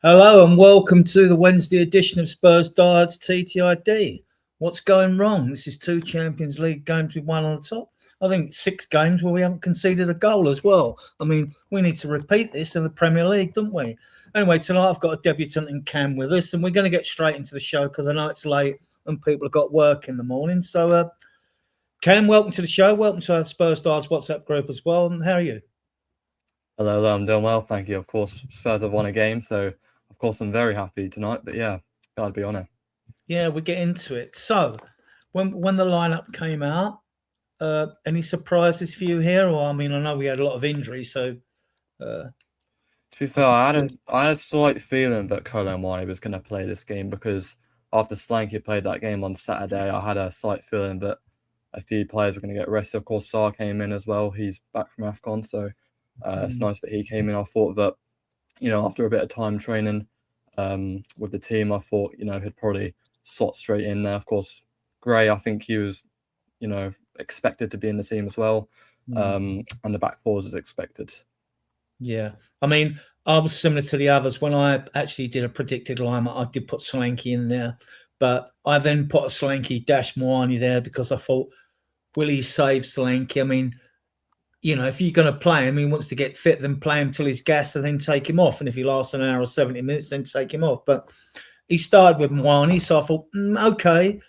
Hello and welcome to the Wednesday edition of Spurs Diehards TTID. What's going wrong? This is 2 Champions League games with one on the top. I think 6 games where we haven't conceded a goal as well. I mean, we need to repeat this in the Premier League, don't we? Anyway, tonight I've got a debutant in Cam with us, and we're going to get straight into the show because I know it's late and people have got work in the morning. So, Cam, welcome to the show. Welcome to our Spurs Diehards WhatsApp group as well. And how are you? Hello, I'm doing well, thank you. Of course, Spurs have won a game, so of course I'm very happy tonight. But yeah, gotta be on it. Yeah, we'll get into it. So, when the lineup came out, any surprises for you here? Or I mean, I know we had a lot of injuries, so. To be fair, I had a slight feeling that Kolo Muani was going to play this game because after Slanky played that game on Saturday, I had a slight feeling that a few players were going to get rested. Of course, Sarr came in as well. He's back from AFCON, so it's nice that he came in. I thought that, after a bit of time training with the team, I thought, he'd probably slot straight in there. Of course, Gray, I think he was, expected to be in the team as well. And the back four was expected. Yeah. I mean, I was similar to the others. When I actually did a predicted lineup, I did put Solanke in there. But I then put a Solanke dash Muani there because I thought, will he save Solanke? I mean, if you're going to play him, he wants to get fit, then play him till he's gassed and then take him off. And if he lasts an hour or 70 minutes, then take him off. But he started with Muani, so I thought, okay.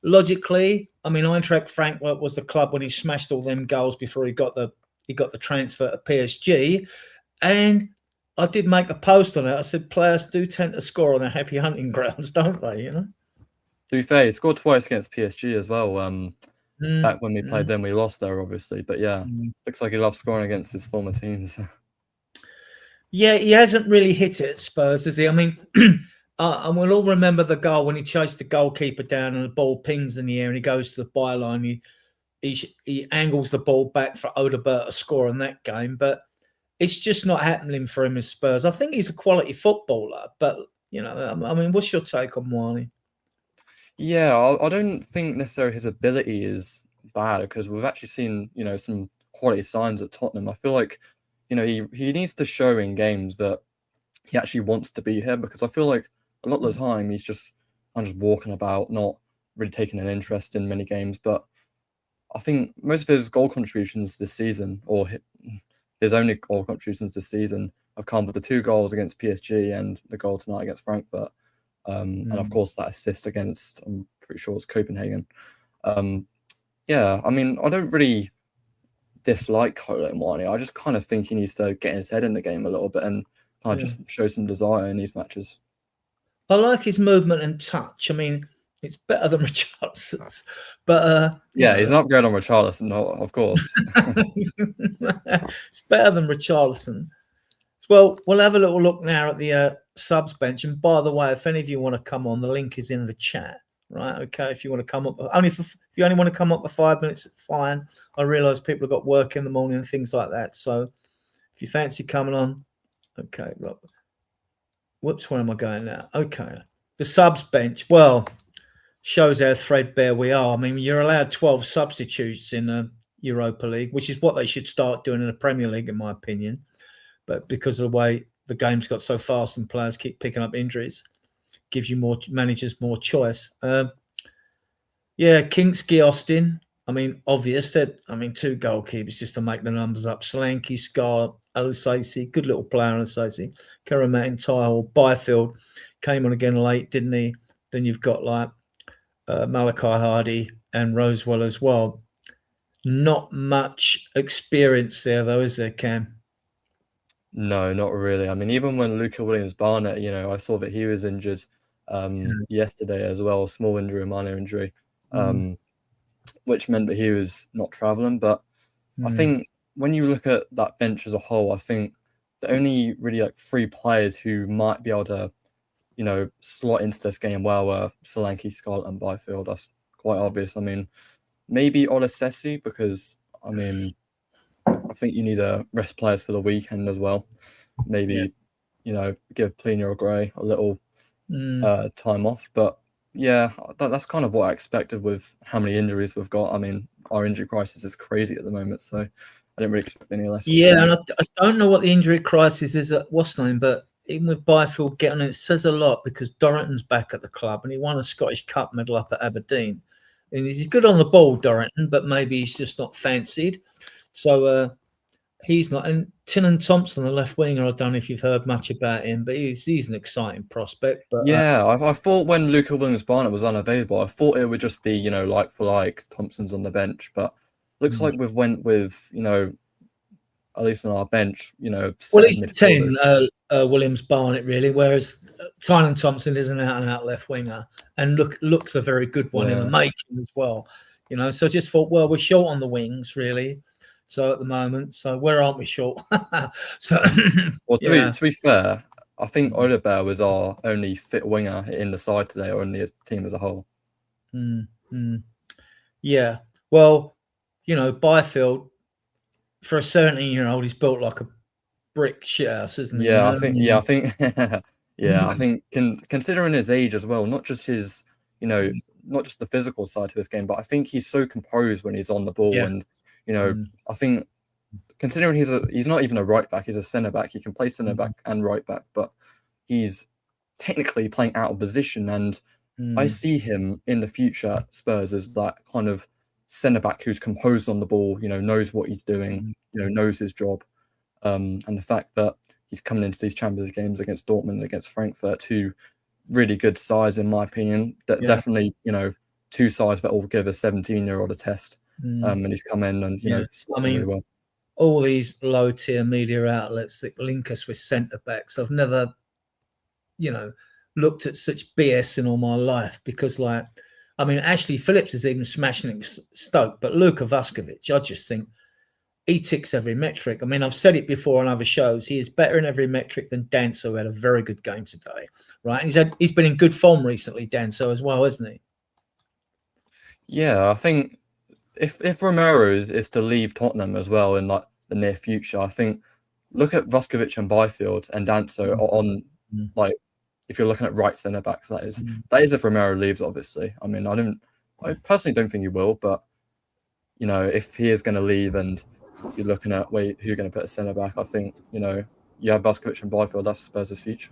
Logically, I mean, Eintracht Frankfurt was the club when he smashed all them goals before he got the transfer to PSG. And I did make a post on it. I said, players do tend to score on their happy hunting grounds, don't they? To be fair, he scored twice against PSG as well. Back when we played them, we lost there, obviously. But yeah, looks like he loves scoring against his former teams. Yeah, he hasn't really hit it at Spurs, has he? I mean, and we'll all remember the goal when he chased the goalkeeper down and the ball pings in the air and he goes to the byline. He angles the ball back for Odegaard to score in that game. But it's just not happening for him as Spurs. I think he's a quality footballer. But, I mean, what's your take on Muani? Yeah, I don't think necessarily his ability is bad because we've actually seen, some quality signs at Tottenham. I feel like, he needs to show in games that he actually wants to be here because I feel like a lot of the time he's just walking about, not really taking an interest in many games. But I think most of his goal contributions this season, or his only goal contributions this season, have come with the 2 goals against PSG and the goal tonight against Frankfurt. And of course that assist against, I'm pretty sure it's Copenhagen. Yeah, I mean, I don't really dislike Kolo Muani. I just kind of think he needs to get his head in the game a little bit and kind of just show some desire in these matches. I like his movement and touch. I mean, it's better than Richarlison's. But yeah, he's an upgrade on Richarlison, of course. It's better than Richarlison. Well, we'll have a little look now at the subs bench. And by the way, if any of you want to come on, the link is in the chat, right? Okay, if you want to come up, if you only want to come up for 5 minutes, fine. I realise people have got work in the morning and things like that. So if you fancy coming on, okay, right. Whoops, where am I going now? Okay, the subs bench. Well, shows how threadbare we are. I mean, you're allowed 12 substitutes in the Europa League, which is what they should start doing in the Premier League, in my opinion. But because of the way the game's got so fast and players keep picking up injuries, gives you more managers more choice. Yeah, Kingsky, Austin. I mean, obvious that. I mean, 2 goalkeepers just to make the numbers up. Solanke, Scar, Olusasi, good little player, Olusasi. Karamat, Tile, Byfield came on again late, didn't he? Then you've got like Malachi Hardy and Rosewell as well. Not much experience there, though, is there, Cam? No, not really. I mean, even when Luca Williams-Barnett, I saw that he was injured yesterday as well, small injury, minor injury, which meant that he was not traveling. But I think when you look at that bench as a whole, I think the only really like 3 players who might be able to, slot into this game well were Solanke, Scarlett, and Byfield. That's quite obvious. I mean, maybe Olasesi because, I mean, I think you need to rest players for the weekend as well. Maybe, give Plenia or Gray a little time off. But yeah, that's kind of what I expected with how many injuries we've got. I mean, our injury crisis is crazy at the moment, so I didn't really expect any less. Yeah, and I don't know what the injury crisis is at what's name, but even with Byfield getting it says a lot because Dorrington's back at the club and he won a Scottish Cup medal up at Aberdeen. And he's good on the ball, Dorrington, but maybe he's just not fancied. So he's not. And Tynan Thompson, the left winger, I don't know if you've heard much about him, but he's an exciting prospect. But yeah, I thought when Luca Williams-Barnett was unavailable, I thought it would just be, like for like, Thompson's on the bench. But looks like we've went with, at least on our bench, well, he's 10, Williams-Barnett, really, whereas Tynan Thompson is an out-and-out left winger and looks a very good one in the making as well. So I just thought, well, we're short on the wings, really. So at the moment, so where aren't we short? So, well, to be fair, I think Oliver was our only fit winger in the side today, or in the team as a whole. Yeah, well, Byfield for a 17-year-old, he's built like a brick shithouse, isn't he? Yeah, I think considering his age as well, not just his, not just the physical side to his game, but I think he's so composed when he's on the ball, and I think considering he's not even a right back, he's a centre back. He can play centre back and right back, but he's technically playing out of position, and I see him in the future at Spurs as that kind of centre back who's composed on the ball, knows what he's doing, knows his job, and the fact that he's coming into these Champions games against Dortmund and against Frankfurt, 2 really good sides in my opinion. Definitely, 2 sides that will give a 17-year-old a test. And he's come in and I mean, really well. All these low-tier media outlets that link us with centre backs, I've never, looked at such BS in all my life because, Ashley Phillips is even smashing Stoke, but Luka Vuskovic, I just think he ticks every metric. I mean, I've said it before on other shows. He is better in every metric than Danso, who had a very good game today, right? And he's been in good form recently, Danso, as well, hasn't he? Yeah, I think if Romero is to leave Tottenham as well in the near future, I think look at Vuskovic and Byfield and Danso on if you're looking at right centre backs, that is if Romero leaves, obviously. I mean, I personally don't think he will, but if he is going to leave and you're looking at who you're going to put a centre back, I think you have Vuskovic and Byfield. That's Spurs' future.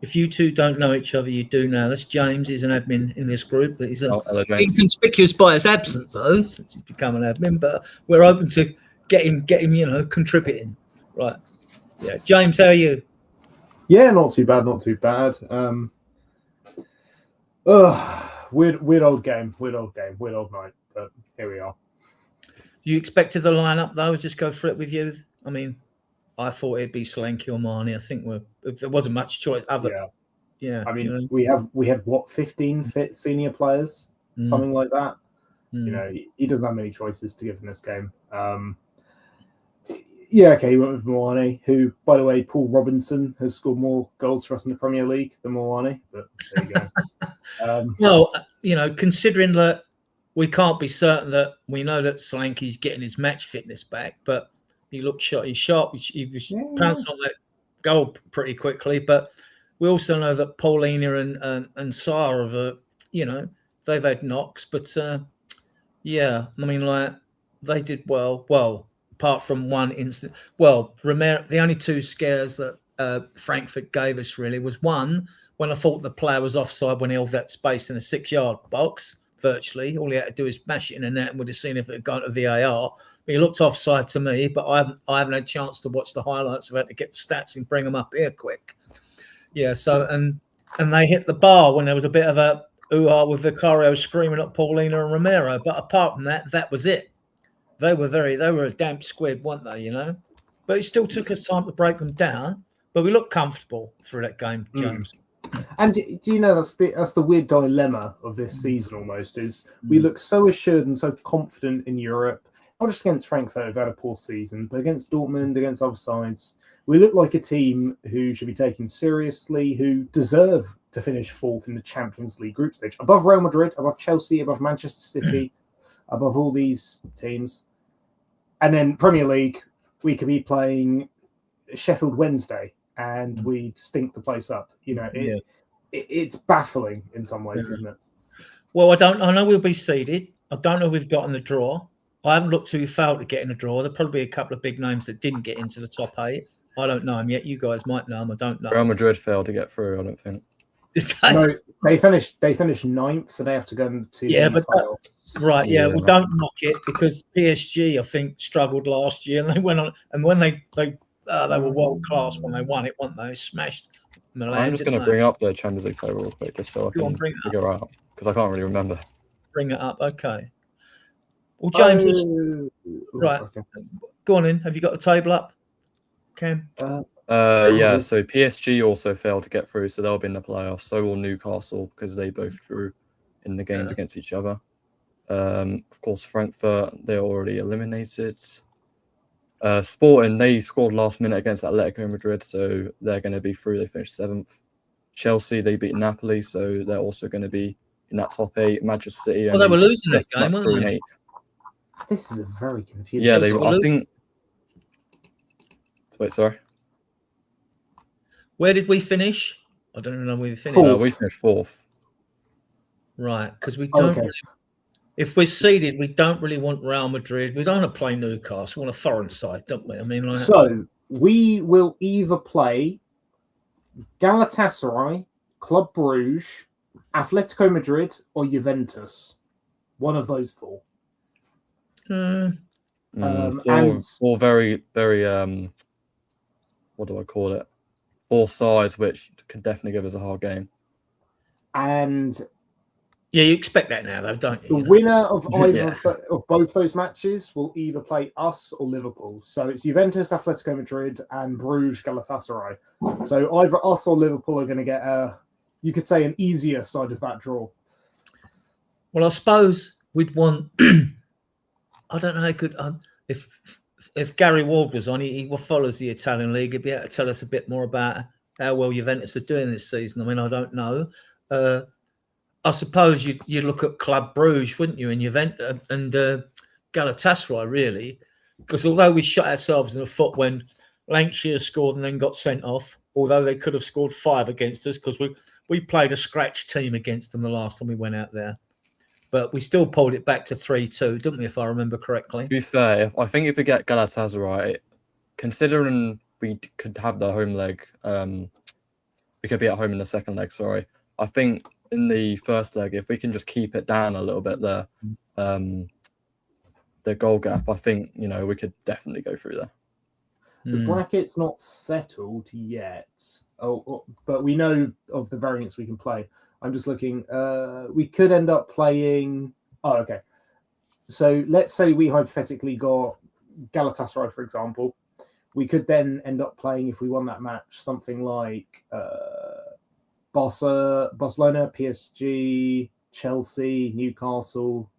If you two don't know each other, you do now. That's James. He's an admin in this group, but he's inconspicuous by his absence, though, since he's become an admin. But we're open to get him, contributing. Right? Yeah, James, how are you? Yeah, not too bad. Weird old game, weird old night. But here we are. You expected the lineup though? Just go through it with you. I mean, I thought it'd be Solanke or Marnie. I think there wasn't much choice. Yeah. I mean, we had what 15 fit senior players, something like that. He doesn't have many choices to give in this game. Yeah, okay, he went with Moane, who, by the way, Paul Robinson has scored more goals for us in the Premier League than Moane, but there you Well, go. considering that we can't be certain that we know that Solanke's getting his match fitness back, but he looked sharp. He's sharp. He was pounced on that goal pretty quickly, but we also know that Paulina and Sarah have, they've had knocks, but they did well. Well, apart from one incident. Well, Romero, the only 2 scares that Frankfurt gave us really was one, when I thought the player was offside when he held that space in the 6-yard box, virtually. All he had to do is mash it in the net and would have seen if it had gone to VAR. But he looked offside to me, but I haven't had a chance to watch the highlights. I've had to get the stats and bring them up here quick. Yeah, so, and they hit the bar when there was a bit of a hoo-ha with Vicario screaming at Paulina and Romero. But apart from that, that was it. They were a damp squid, weren't they, you know? But it still took us time to break them down. But we looked comfortable through that game, James. And do you know that's the weird dilemma of this season almost is we look so assured and so confident in Europe, not just against Frankfurt who've had a poor season, but against Dortmund, against other sides. We look like a team who should be taken seriously, who deserve to finish fourth in the Champions League group stage, above Real Madrid, above Chelsea, above Manchester City, above all these teams. And then Premier League, we could be playing Sheffield Wednesday and we'd stink the place up. You know, it's baffling in some ways, isn't it? Well, I know we'll be seeded. I don't know if we've got in the draw. I haven't looked who failed to get in the draw. There'll probably be a couple of big names that didn't get into the top 8. I don't know them yet. You guys might know them. I don't know. Real Madrid failed to get through, I don't think. No, they finished 9th, so they have to go into but right, yeah. We don't knock it because PSG, I think, struggled last year, and they went on. And when they were world class when they won it, weren't they? Smashed Milan. I'm just going to bring up the Champions League table real quick, just so I can figure out, because I can't really remember. Bring it up, okay. Well, James, right. Okay. Go on in. Have you got the table up, Cam? Yeah, so PSG also failed to get through, so they'll be in the playoffs. So will Newcastle, because they both drew in the games against each other. Of course, Frankfurt, they're already eliminated. Sporting, they scored last minute against Atletico Madrid, so they're going to be through. They finished 7th. Chelsea, they beat Napoli, so they're also going to be in that top 8. Manchester City, they were losing this game, weren't they? 8th. This is a very confusing. Yeah, I think. Wait, sorry. Where did we finish? I don't know where we finished. We finished 4th. Right, because we don't really, if we're seeded, we don't really want Real Madrid. We don't want to play Newcastle. We want a foreign side, don't we? I mean, so we will either play Galatasaray, Club Brugge, Atletico Madrid, or Juventus. One of those 4. All very, very what do I call it? 4 sides, which could definitely give us a hard game. And yeah, you expect that now, though, don't you? The winner of either of both those matches will either play us or Liverpool. So it's Juventus, Atletico Madrid, and Bruges, Galatasaray. So either us or Liverpool are going to get you could say, an easier side of that draw. Well, I suppose we'd want. I don't know how good if Gary Ward was on, he follows the Italian league. He'd be able to tell us a bit more about how well Juventus are doing this season. I mean, I don't know. I suppose you'd look at Club Brugge, wouldn't you, and Juventus and Galatasaray, really, because although we shot ourselves in the foot when Lancashire scored and then got sent off, although they could have scored 5 against us because we played a scratch team against them the last time we went out there. But we still pulled it back to 3-2, didn't we, if I remember correctly? To be fair, I think if we get Galatasaray, considering we could have the home leg, we could be at home in the second leg, sorry. I think in the first leg, if we can just keep it down a little bit there, the goal gap, I think, we could definitely go through there. The bracket's not settled yet, but we know of the variants we can play. I'm just looking. We could end up playing. Oh, okay. So let's say we hypothetically got Galatasaray, for example. We could then end up playing, if we won that match, something like Barcelona, PSG, Chelsea, Newcastle.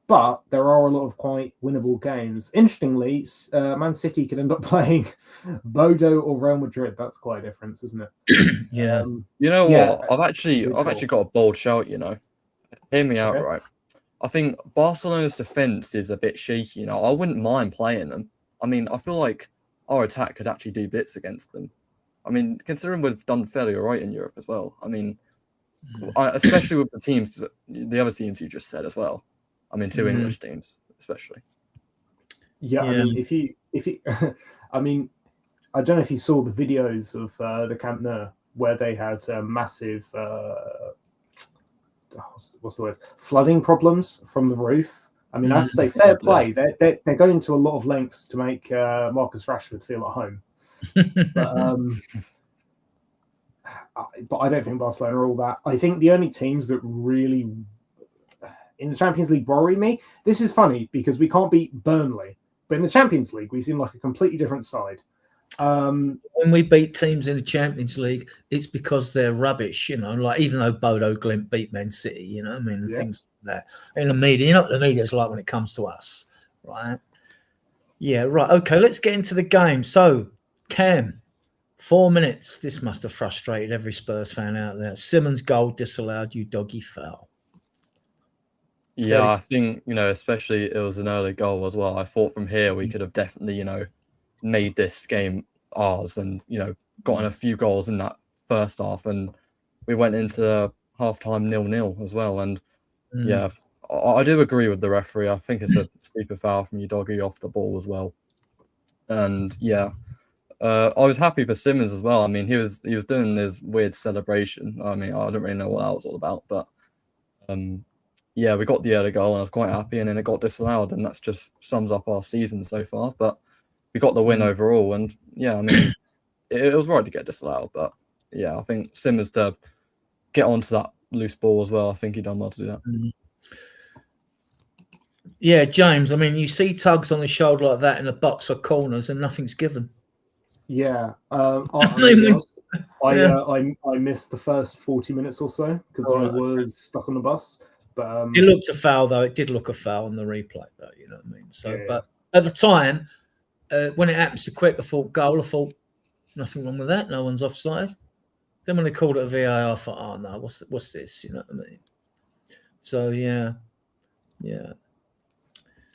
But there are a lot of quite winnable games. Interestingly, Man City could end up playing Bodo or Real Madrid. That's quite a difference, isn't it? Yeah. You know what? I've actually got a bold shout. Hear me out, right? I think Barcelona's defense is a bit shaky. I wouldn't mind playing them. I mean, I feel like our attack could actually do bits against them. I mean, considering we've done fairly all right in Europe as well. I mean, especially with the other teams you just said as well. I mean, 2 English teams, especially. Yeah, I mean, if you, I mean, I don't know if you saw the videos of the Camp Nou where they had massive, what's the word, flooding problems from the roof. I mean, I have to say, fair play. They're going to a lot of lengths to make Marcus Rashford feel at home. But I don't think Barcelona are all that. I think the only teams that really in the Champions League worry me. This is funny because we can't beat Burnley, but in the Champions League we seem like a completely different side. When we beat teams in the Champions League, it's because they're rubbish, like even though Bodo Glimt beat Man City, I mean, things like that. In the media, the media's like when it comes to us, right? Yeah, right. Okay, let's get into the game. So, Cam, 4 minutes. This must have frustrated every Spurs fan out there. Simmons' goal disallowed, you doggy foul. Yeah, I think, especially it was an early goal as well. I thought from here we could have definitely, made this game ours and, gotten a few goals in that first half. And we went into halftime 0-0 as well. And yeah, I do agree with the referee. I think it's a sleeper foul from you doggy off the ball as well. And yeah, I was happy for Simmons as well. I mean, he was doing his weird celebration. I mean, I don't really know what that was all about, but yeah, we got the early goal and I was quite happy, and then it got disallowed, and that's just sums up our season so far. But we got the win overall, and yeah, I mean, it was right to get disallowed, but yeah, I think Simmons to get onto that loose ball as well. I think he done well to do that. Yeah, James. I mean, you see tugs on the shoulder like that in the box or corners, and nothing's given. Yeah, I missed the first 40 minutes or so because I was stuck on the bus. But it looked a foul, though. It did look a foul on the replay, though. You know what I mean? So, but at the time, when it happened so quick, I thought goal. I thought nothing wrong with that. No one's offside. Then when they called it a VAR, I thought, oh no, what's this? You know what I mean? So yeah.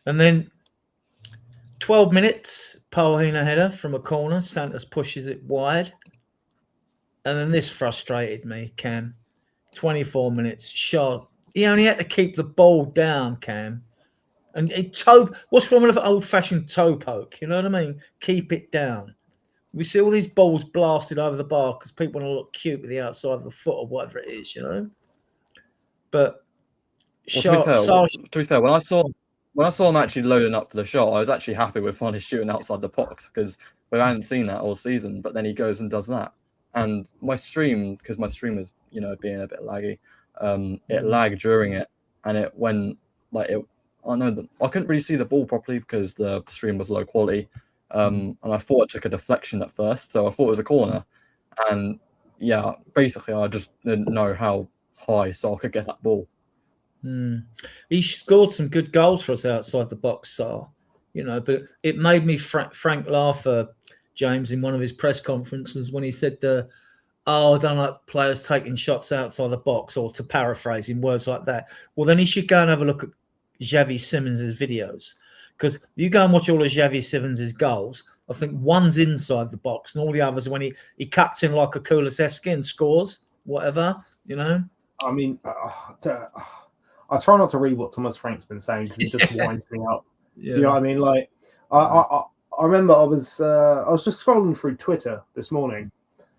And then 12 minutes, Paulina header from a corner. Santos pushes it wide. And then this frustrated me, Cam. 24 minutes, shot. He only had to keep the ball down, Cam. And what's wrong with an old-fashioned toe poke? You know what I mean? Keep it down. We see all these balls blasted over the bar because people want to look cute with the outside of the foot or whatever it is, But to be fair, when I saw him actually loading up for the shot, I was actually happy with finally shooting outside the box because we hadn't seen that all season. But then he goes and does that, and my stream, because my stream was being a bit laggy, it lagged during it, and it went like it. I know that I couldn't really see the ball properly because the stream was low quality, and I thought it took a deflection at first, so I thought it was a corner, and yeah, basically I just didn't know how high Saul could get that ball. He scored some good goals for us outside the box, Saul. But it made me Frank laugh, James, in one of his press conferences when he said, I don't like players taking shots outside the box, or to paraphrase in words like that. Well, then he should go and have a look at Xavi Simons' videos, because you go and watch all of Xavi Simons' goals. I think one's inside the box, and all the others when he cuts in like a Kulusevski and scores, whatever, I mean, I try not to read what Thomas Frank's been saying because it just winds me up. Yeah. Do you know what I mean? Like, I remember I was just scrolling through Twitter this morning,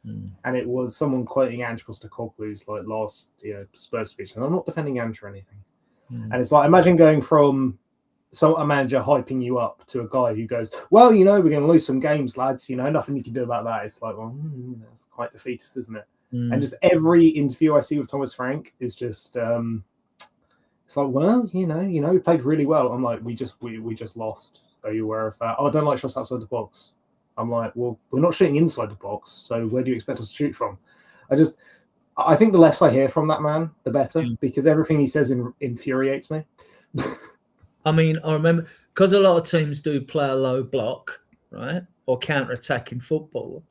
and it was someone quoting Ange Postecoglou's like last Spurs speech, and I'm not defending Ange or anything. And it's like, imagine going from a manager hyping you up to a guy who goes, well, we're going to lose some games, lads. Nothing you can do about that. It's like, well, that's quite defeatist, isn't it? And just every interview I see with Thomas Frank is just, it's like, well, we played really well. I'm like, we just lost. Are you aware of that? Oh, I don't like shots outside the box. I'm like, well, we're not shooting inside the box, so where do you expect us to shoot from? I think the less I hear from that man, the better, because everything he says infuriates me. I mean, I remember, because a lot of teams do play a low block, right, or counter-attacking football.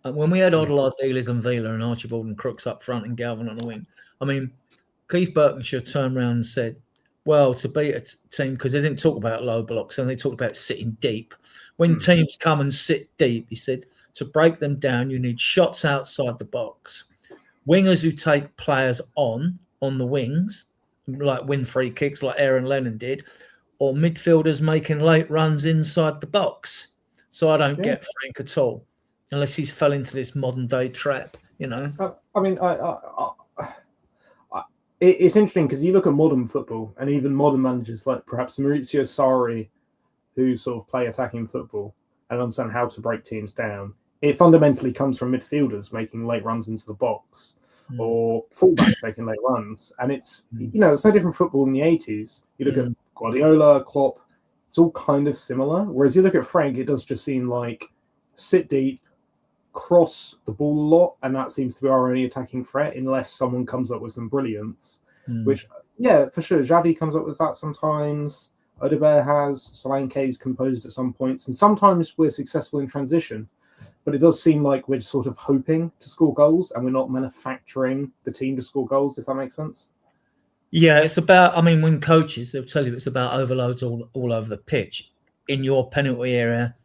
And when we had Odegaard, Dealers and Villa and Archibald and Crooks up front and Galvin on the wing, I mean, Keith Birkinshaw turned around and said, well, to beat a team, because they didn't talk about low blocks and they talked about sitting deep. When teams come and sit deep, he said, to break them down, you need shots outside the box. Wingers who take players on the wings, like win free kicks like Aaron Lennon did, or midfielders making late runs inside the box. So I don't get Frank at all. unless he's fell into this modern day trap. You know. I mean, it's interesting because you look at modern football and even modern managers like perhaps Maurizio Sarri, who sort of play attacking football and understand how to break teams down. It fundamentally comes from midfielders making late runs into the box or fullbacks making late runs. And it's, it's no different football in the 80s. You look at Guardiola, Klopp, it's all kind of similar. Whereas you look at Frank, it does just seem like sit deep, cross the ball a lot, and that seems to be our only attacking threat unless someone comes up with some brilliance, which, for sure, Xavi comes up with that sometimes. Odegaard has, Solanke's composed at some points, and sometimes we're successful in transition. But it does seem like we're sort of hoping to score goals and we're not manufacturing the team to score goals, if that makes sense. Yeah, it's about, I mean, when coaches, they'll tell you it's about overloads all over the pitch, in your penalty area,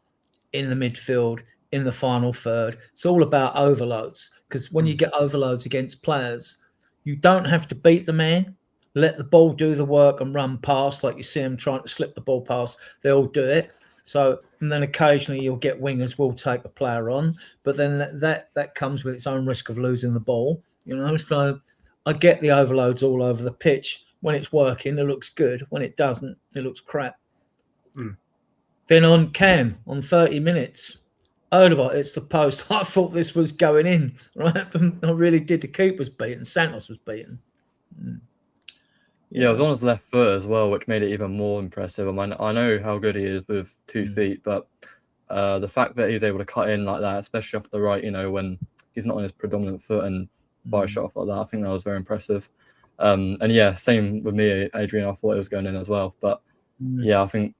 in the midfield, in the final third. It's all about overloads, because when you get overloads against players, you don't have to beat the man. Let the ball do the work and run past, like you see them trying to slip the ball past. They'll do it. So, and then occasionally you'll get wingers will take a player on, but then that comes with its own risk of losing the ball, So I get the overloads all over the pitch. When it's working, it looks good. When it doesn't, it looks crap. Then on Cam, on 30 minutes, Odegaard, it's the post. I thought this was going in, right? I really did. The keeper was beaten. Santos was beaten. Yeah, it was on his left foot as well, which made it even more impressive. I mean, I know how good he is with 2 feet, but the fact that he's able to cut in like that, especially off the right, when he's not on his predominant foot and fire a shot off like that, I think that was very impressive. And yeah, same with me, Adrian. I thought it was going in as well, but yeah, I think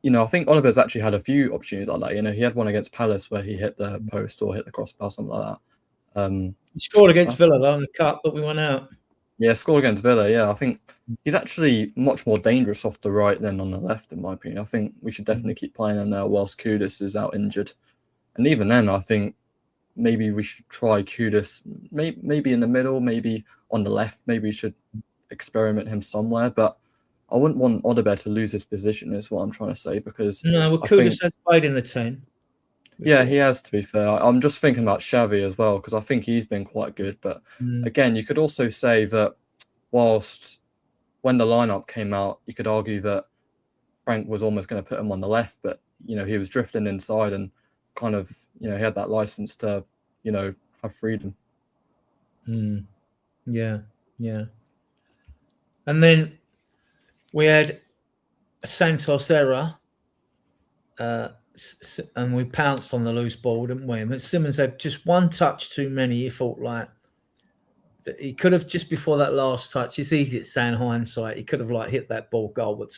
Oliver's actually had a few opportunities like that. He had one against Palace where he hit the post or hit the crossbar, something like that. He scored against Villa though in the cup, but we went out. Yeah, scored against Villa. Yeah, I think he's actually much more dangerous off the right than on the left, in my opinion. I think we should definitely keep playing him now whilst Kudus is out injured. And even then, I think maybe we should try Kudus, maybe in the middle, maybe on the left. Maybe we should experiment him somewhere. But I wouldn't want Odegaard to lose his position, is what I'm trying to say, because Kudus has played in the team. Yeah, he has, to be fair. I'm just thinking about Xavi as well, because I think he's been quite good. But again, you could also say that whilst when the lineup came out, you could argue that Frank was almost going to put him on the left, but, he was drifting inside and kind of, he had that license to, have freedom. Yeah. And then we had Santos error. And we pounced on the loose ball, didn't we? But Simmons had just one touch too many. You thought like that he could have, just before that last touch. It's easy to say in hindsight. He could have hit that ball goalward,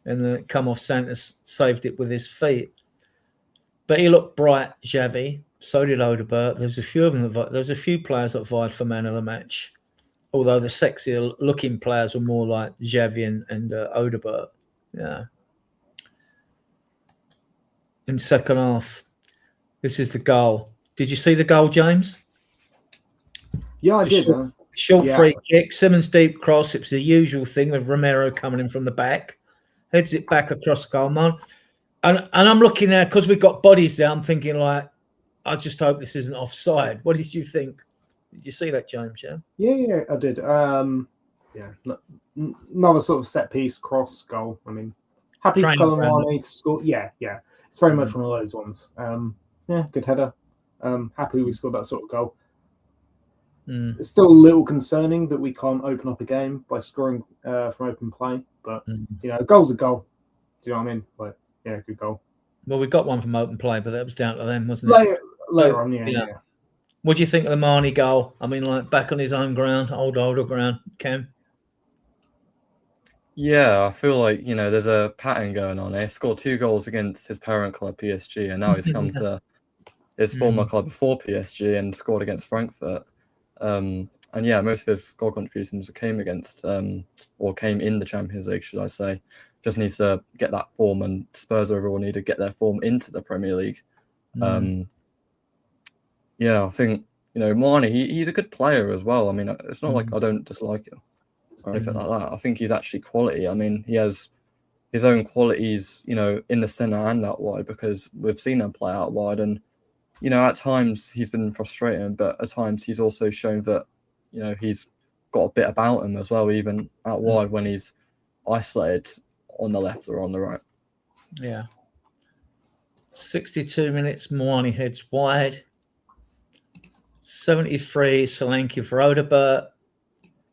and then come off. Santos saved it with his feet. But he looked bright, Xavi. So did Odegaard. There's a few of them. There's a few players that vied for man of the match. Although the sexier looking players were more like Xavi and Odegaard. Yeah. In second half, this is the goal. Did you see the goal, James? Yeah, I did. Short free kick, Simmons deep cross. It was the usual thing with Romero coming in from the back, heads it back across goal man. And I'm looking there because we've got bodies there. I'm thinking I just hope this isn't offside. What did you think? Did you see that, James? Yeah, I did. Another sort of set piece cross goal. I mean, happy for Colomani to score. Yeah. It's very much one of those ones. Good header. Happy we scored that sort of goal. It's still a little concerning that we can't open up a game by scoring from open play. But, a goal's a goal. Do you know what I mean? Good goal. Well, we got one from open play, but that was down to them, wasn't it? Later on, yeah. What do you think of the Marnie goal? I mean, back on his own ground, older ground, Cam? Yeah, I feel like, there's a pattern going on. He scored 2 goals against his parent club, PSG, and now he's come to his former club before PSG and scored against Frankfurt. And yeah, most of his goal contributions came against, or came in the Champions League, should I say. Just needs to get that form, and Spurs overall need to get their form into the Premier League. Yeah, I think, Marnie, he's a good player as well. I mean, it's not like I don't dislike him or anything like that. I think he's actually quality. I mean, he has his own qualities, you know, in the centre and out wide, because we've seen him play out wide, and you know, at times he's been frustrating, but at times he's also shown that, you know, he's got a bit about him as well, even out wide when he's isolated on the left or on the right. Yeah. 62 minutes, Moani heads wide. 73, Solanke for Odebert.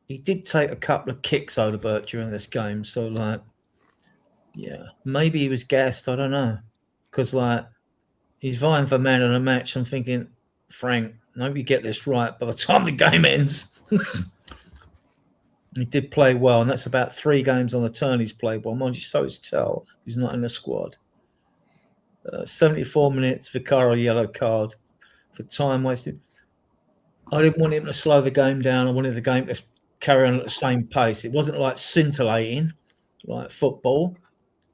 He did take a couple of kicks, Odebert, during this game. So, like, yeah, maybe he was gassed. I don't know. Because, like, he's vying for man of the match. I'm thinking, Frank, maybe get this right by the time the game ends. He did play well, and that's about 3 games on the turn he's played well. Mind you, so it's Tell. He's not in the squad. 74 minutes, Vicario yellow card for time wasted. I didn't want him to slow the game down. I wanted the game to carry on at the same pace. It wasn't like scintillating, like football,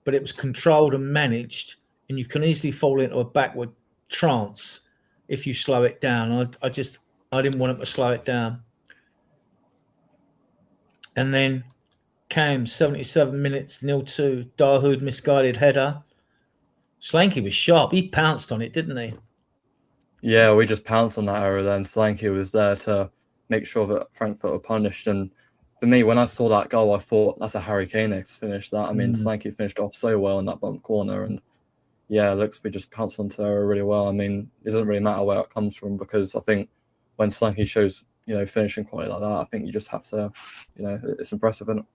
but it was controlled and managed, and you can easily fall into a backward trance if you slow it down. I didn't want him to slow it down. And then came 77 minutes, 0-2, Dahoud misguided header. Solanke was sharp. He pounced on it, didn't he? Yeah, we just pounced on that error then. Solanke was there to make sure that Frankfurt were punished. And for me, when I saw that goal, I thought that's a Harry Kane-esque finish. That, I mean, Solanke finished off so well in that bump corner. And yeah, it looks we just pounced onto the error really well. I mean, it doesn't really matter where it comes from, because I think when Solanke shows, you know, finishing quality like that, I think you just have to, you know, it's impressive, isn't it?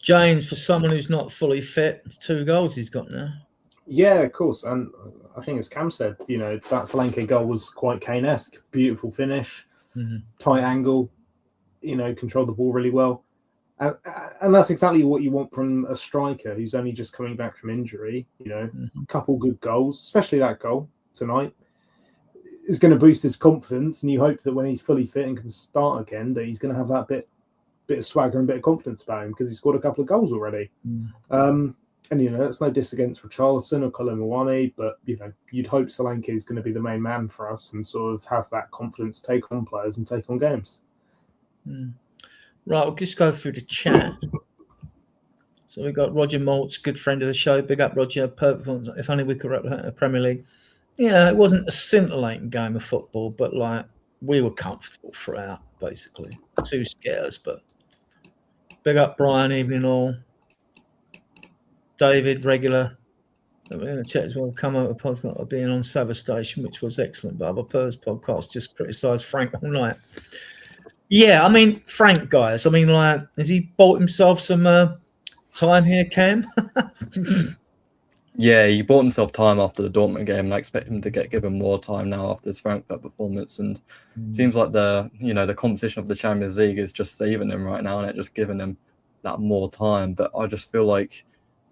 James, for someone who's not fully fit, 2 goals he's got now. Yeah, of course. And I think, as Cam said, you know, that Solanke goal was quite Kane-esque. Beautiful finish, tight angle, you know, controlled the ball really well. And that's exactly what you want from a striker who's only just coming back from injury. You know, a couple good goals, especially that goal tonight, is going to boost his confidence. And you hope that when he's fully fit and can start again, that he's going to have that bit of swagger and bit of confidence about him, because he scored a couple of goals already. And, you know, that's no diss against Richarlison or Colin Mawani, but, you know, you'd hope Solanke is going to be the main man for us and sort of have that confidence to take on players and take on games. Right, we'll just go through the chat. So we've got Roger Maltz, good friend of the show. Big up, Roger. If only we could represent the Premier League. Yeah, it wasn't a scintillating game of football, but, like, we were comfortable throughout, basically. 2 scares, but big up, Brian, evening all. David, regular. I'm going to check as well. Come over podcast of being on Savage Station, which was excellent. But other Purrs podcast just criticised Frank all night. Yeah, I mean, Frank, guys. I mean, like, has he bought himself some time here, Cam? Yeah, he bought himself time after the Dortmund game, and I expect him to get given more time now after his Frankfurt performance. And it seems like the competition of the Champions League is just saving him right now, and it just giving him that more time. But I just feel like,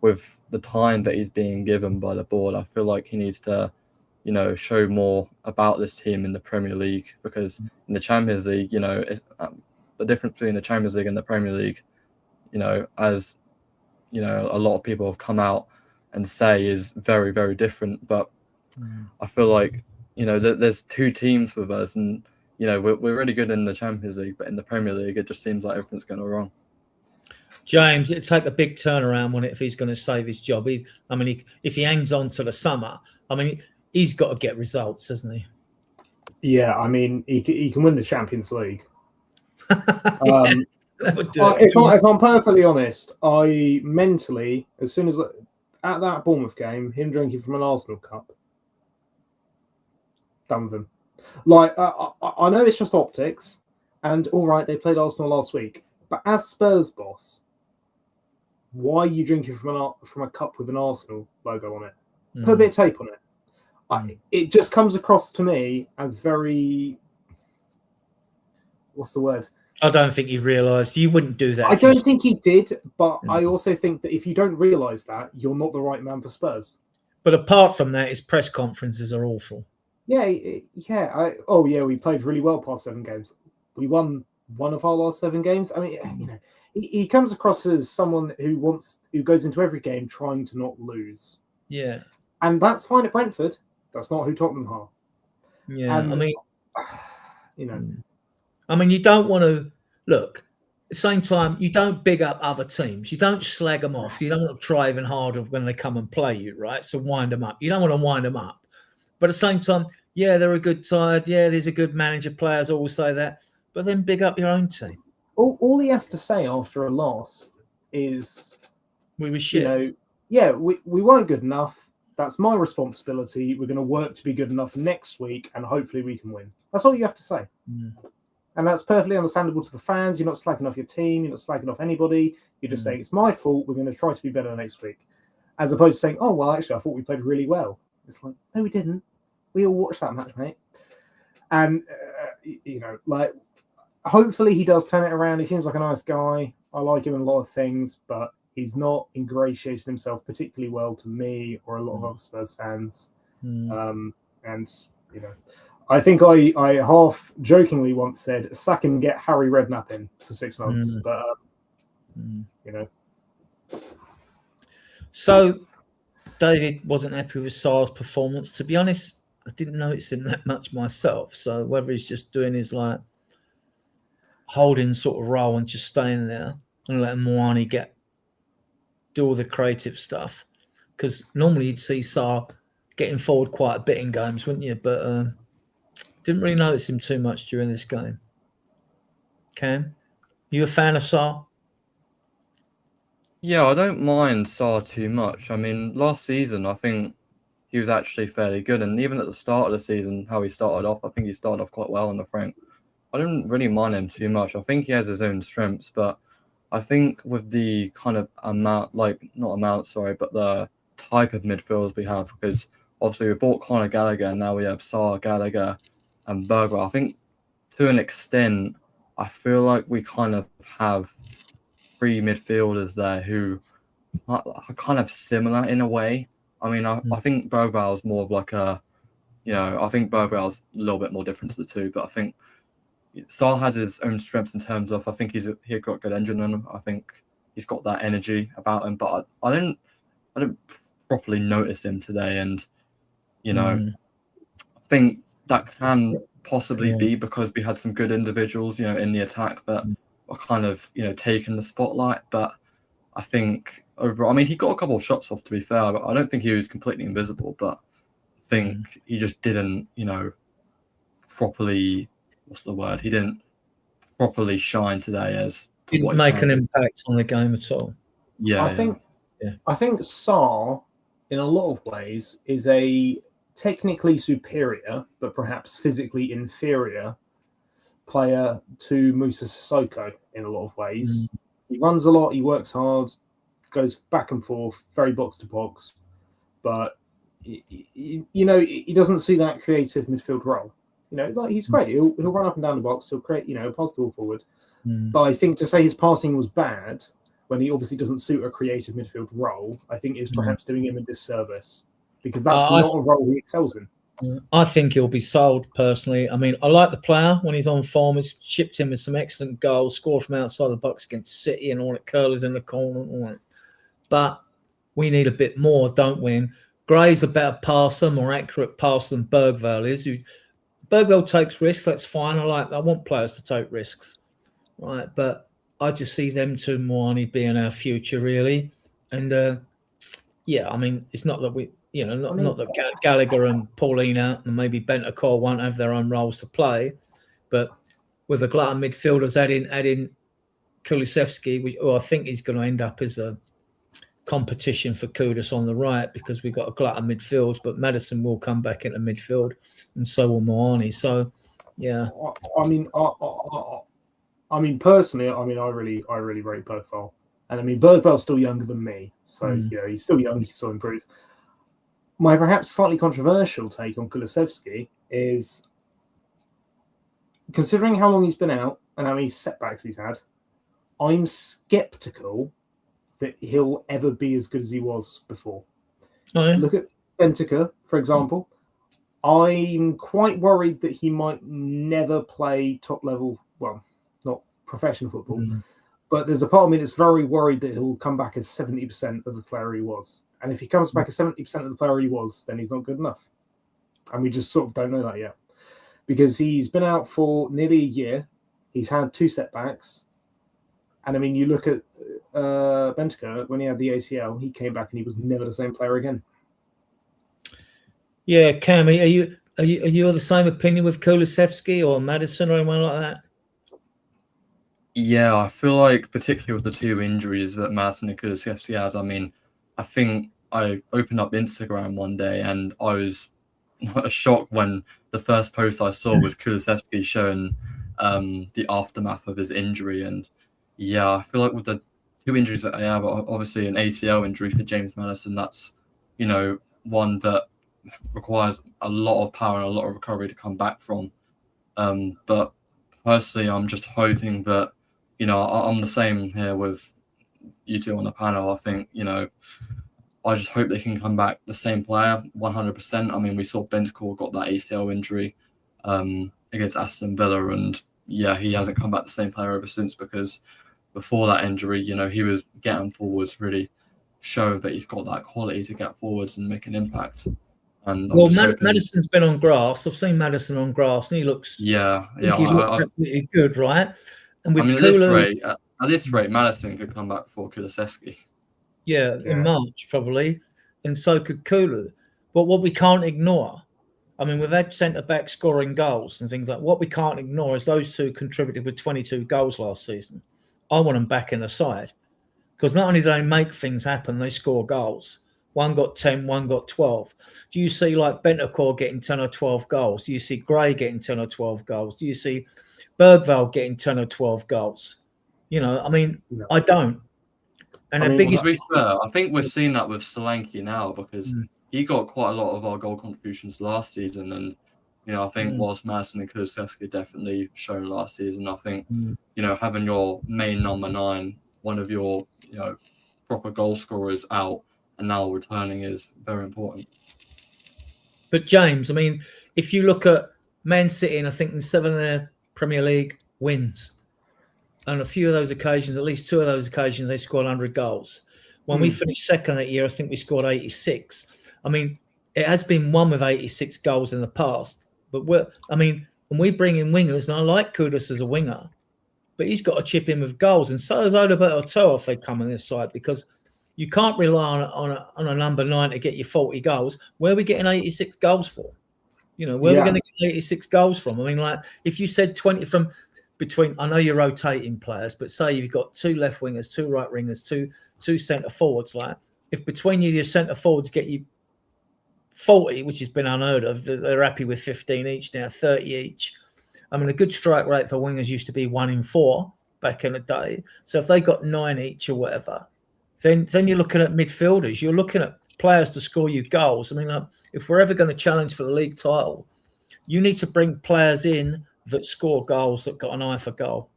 with the time that he's being given by the board, I feel like he needs to, you know, show more about this team in the Premier League, because in the Champions League, you know, it's, the difference between the Champions League and the Premier League, you know, as, you know, a lot of people have come out and say, is very, very different. But I feel like, you know, there's 2 teams with us, and, you know, we're really good in the Champions League, but in the Premier League, it just seems like everything's going wrong. James, it'd take a big turnaround on it if he's going to save his job. If he hangs on to the summer, I mean, he's got to get results, hasn't he? Yeah, I mean, he can win the Champions League. If I'm perfectly honest, I mentally, as soon as at that Bournemouth game, him drinking from an Arsenal cup, done with him. Like, I know it's just optics, and all right, they played Arsenal last week, but as Spurs boss, why are you drinking from a cup with an Arsenal logo on it? Put a bit of tape on it. It just comes across to me as very, what's the word? I don't think he realised. You wouldn't do that. I don't think he did, but I also think that if you don't realise that, you're not the right man for Spurs. But apart from that, his press conferences are awful. Yeah. We played really well past 7 games. We won one of our last 7 games. I mean, you know, he comes across as someone who goes into every game trying to not lose. Yeah. And that's fine at Brentford. That's not who Tottenham are. Yeah. And, I mean, you know. I mean, you don't want to look. the same time, you don't big up other teams. You don't slag them off. You don't want to try even harder when they come and play you, right? So wind them up. You don't want to wind them up. But at the same time, yeah, they're a good side. Yeah, there's a good manager. Players always say that. But then big up your own team. All he has to say after a loss is, we were shit. We weren't good enough. That's my responsibility. We're going to work to be good enough next week, and hopefully we can win. That's all you have to say. And that's perfectly understandable to the fans. You're not slacking off your team. You're not slacking off anybody. You're just saying, it's my fault. We're going to try to be better next week. As opposed to saying, oh, well, actually, I thought we played really well. It's like, no, we didn't. We all watched that match, mate. And, hopefully he does turn it around. He seems like a nice guy. I like him in a lot of things, but he's not ingratiated himself particularly well to me or a lot of other Spurs fans. I think I half jokingly once said, sack and get Harry Redknapp in for 6 months. But, So, David wasn't happy with Sarr's performance. To be honest, I didn't notice him that much myself. So, whether he's just doing his holding sort of role and just staying there and letting Moani do all the creative stuff. Because normally you'd see Sarr getting forward quite a bit in games, wouldn't you? But didn't really notice him too much during this game. Cam, you a fan of Sarr? Yeah, I don't mind Sarr too much. I mean, last season, I think he was actually fairly good. And even at the start of the season, how he started off, I think he started off quite well on the Frank. I don't really mind him too much. I think he has his own strengths, but I think with the kind of but the type of midfielders we have, because obviously we bought Conor Gallagher, and now we have Sarr, Gallagher, and Berger. I think to an extent, I feel like we kind of have 3 midfielders there who are kind of similar in a way. I mean, I think Bergval's more of like I think Bergval's a little bit more different to the two, but I think Sarr has his own strengths in terms of, I think he's got good engine in him. I think he's got that energy about him, but I don't properly notice him today, and I think that can possibly be because we had some good individuals, in the attack that are kind of, taking the spotlight. But I think overall, I mean, he got a couple of shots off, to be fair, but I don't think he was completely invisible. But I think he just didn't, properly. What's the word? He didn't properly shine today as didn't make an impact on the game at all. Yeah, I think Sarr, in a lot of ways, is a technically superior, but perhaps physically inferior player to Moussa Sissoko in a lot of ways. He runs a lot, he works hard, goes back and forth, very box to box, but he doesn't see that creative midfield role. He's great. He'll run up and down the box. He'll create, pass the ball forward. But I think to say his passing was bad when he obviously doesn't suit a creative midfield role, I think is perhaps doing him a disservice, because that's not a role he excels in. I think he'll be sold personally. I mean, I like the player when he's on form. He's chipped in with some excellent goals, scored from outside the box against City and all that, curlers in the corner and all that. But we need a bit more, don't we? And Gray's a better passer, more accurate passer than Bergvall is. Bergvall takes risks, that's fine. I want players to take risks, right? But I just see them two Moani being our future, really. And I mean, it's not that we, not that Gallagher and Paulina and maybe Bentancur won't have their own roles to play, but with a glut of midfielders, adding Kulusevski, which I think he's going to end up as a competition for Kudus on the right, because we've got a glut of midfields, but Maddison will come back into midfield, and so will Moani. So, yeah. I mean, personally, I really rate Bergvall, and I mean, Bergvall's still younger than me, so he's still young, he's still improved. My perhaps slightly controversial take on Kulusevski is, considering how long he's been out and how many setbacks he's had, I'm skeptical that he'll ever be as good as he was before. Oh, yeah. Look at Bentancur, for example. I'm quite worried that he might never play top level, well, not professional football, but there's a part of me that's very worried that he'll come back as 70% of the player he was. And if he comes back as 70% of the player he was, then he's not good enough. And we just sort of don't know that yet. Because he's been out for nearly a year. He's had 2 setbacks. And I mean, you look at Bentancur, when he had the ACL, he came back and he was never the same player again. Yeah, Cam, are you of the same opinion with Kulusevski or Madison or anyone like that? Yeah, I feel like particularly with the two injuries that Madison and Kulusevski has, I mean, I think I opened up Instagram one day and I was shocked when the first post I saw was Kulusevski showing the aftermath of his injury. And yeah, I feel like with the two injuries that I have, obviously an ACL injury for James Madison, that's, one that requires a lot of power and a lot of recovery to come back from. But personally, I'm just hoping that, I'm the same here with you two on the panel. I think, I just hope they can come back the same player, 100%. I mean, we saw Bentancur got that ACL injury against Aston Villa, and yeah, he hasn't come back the same player ever since, because before that injury, he was getting forwards, really showing that he's got that quality to get forwards and make an impact. And well, Madison's been on grass. I've seen Madison on grass, and he looks he looks absolutely good, right? And with at this rate, Madison could come back before Kulusevski. Yeah, in March probably, and so could Kulu. But what we can't ignore, I mean, we've had centre-back scoring goals and things like that. What we can't ignore is those two contributed with 22 goals last season. I want them back in the side, because not only do they make things happen, they score goals. One got 10, one got 12. Do you see like Bentancur getting 10 or 12 goals? Do you see Gray getting 10 or 12 goals? Do you see Bergvall getting 10 or 12 goals? I mean, no. I don't. And to be fair, I think we're seeing that with Solanke now, because he got quite a lot of our goal contributions last season. And, I think whilst Madison and Kulusevski definitely shown last season, I think, having your main number 9, one of your, proper goal scorers out and now returning is very important. But James, I mean, if you look at Man City, and I think in 7 of their Premier League wins, on a few of those occasions, at least 2 of those occasions, they scored 100 goals. When we finished second that year, I think we scored 86. I mean, it has been won with 86 goals in the past. But when we bring in wingers, and I like Kudus as a winger, but he's got to chip in with goals. And so does Odeberto if they come on this side, because you can't rely on a number 9 to get you 40 goals. Where are we getting 86 goals for? Where are we going to get 86 goals from? I mean, like, if you said 20 from between, I know you're rotating players, but say you've got 2 left wingers, 2 right wingers, two centre forwards, like, if between you, your centre forwards get you 40, which has been unheard of, they're happy with 15 each now, 30 each. I mean, a good strike rate for wingers used to be 1 in 4 back in the day. So if they got 9 each or whatever, then you're looking at midfielders. You're looking at players to score you goals. I mean, if we're ever going to challenge for the league title, you need to bring players in that score goals, that got an eye for goal.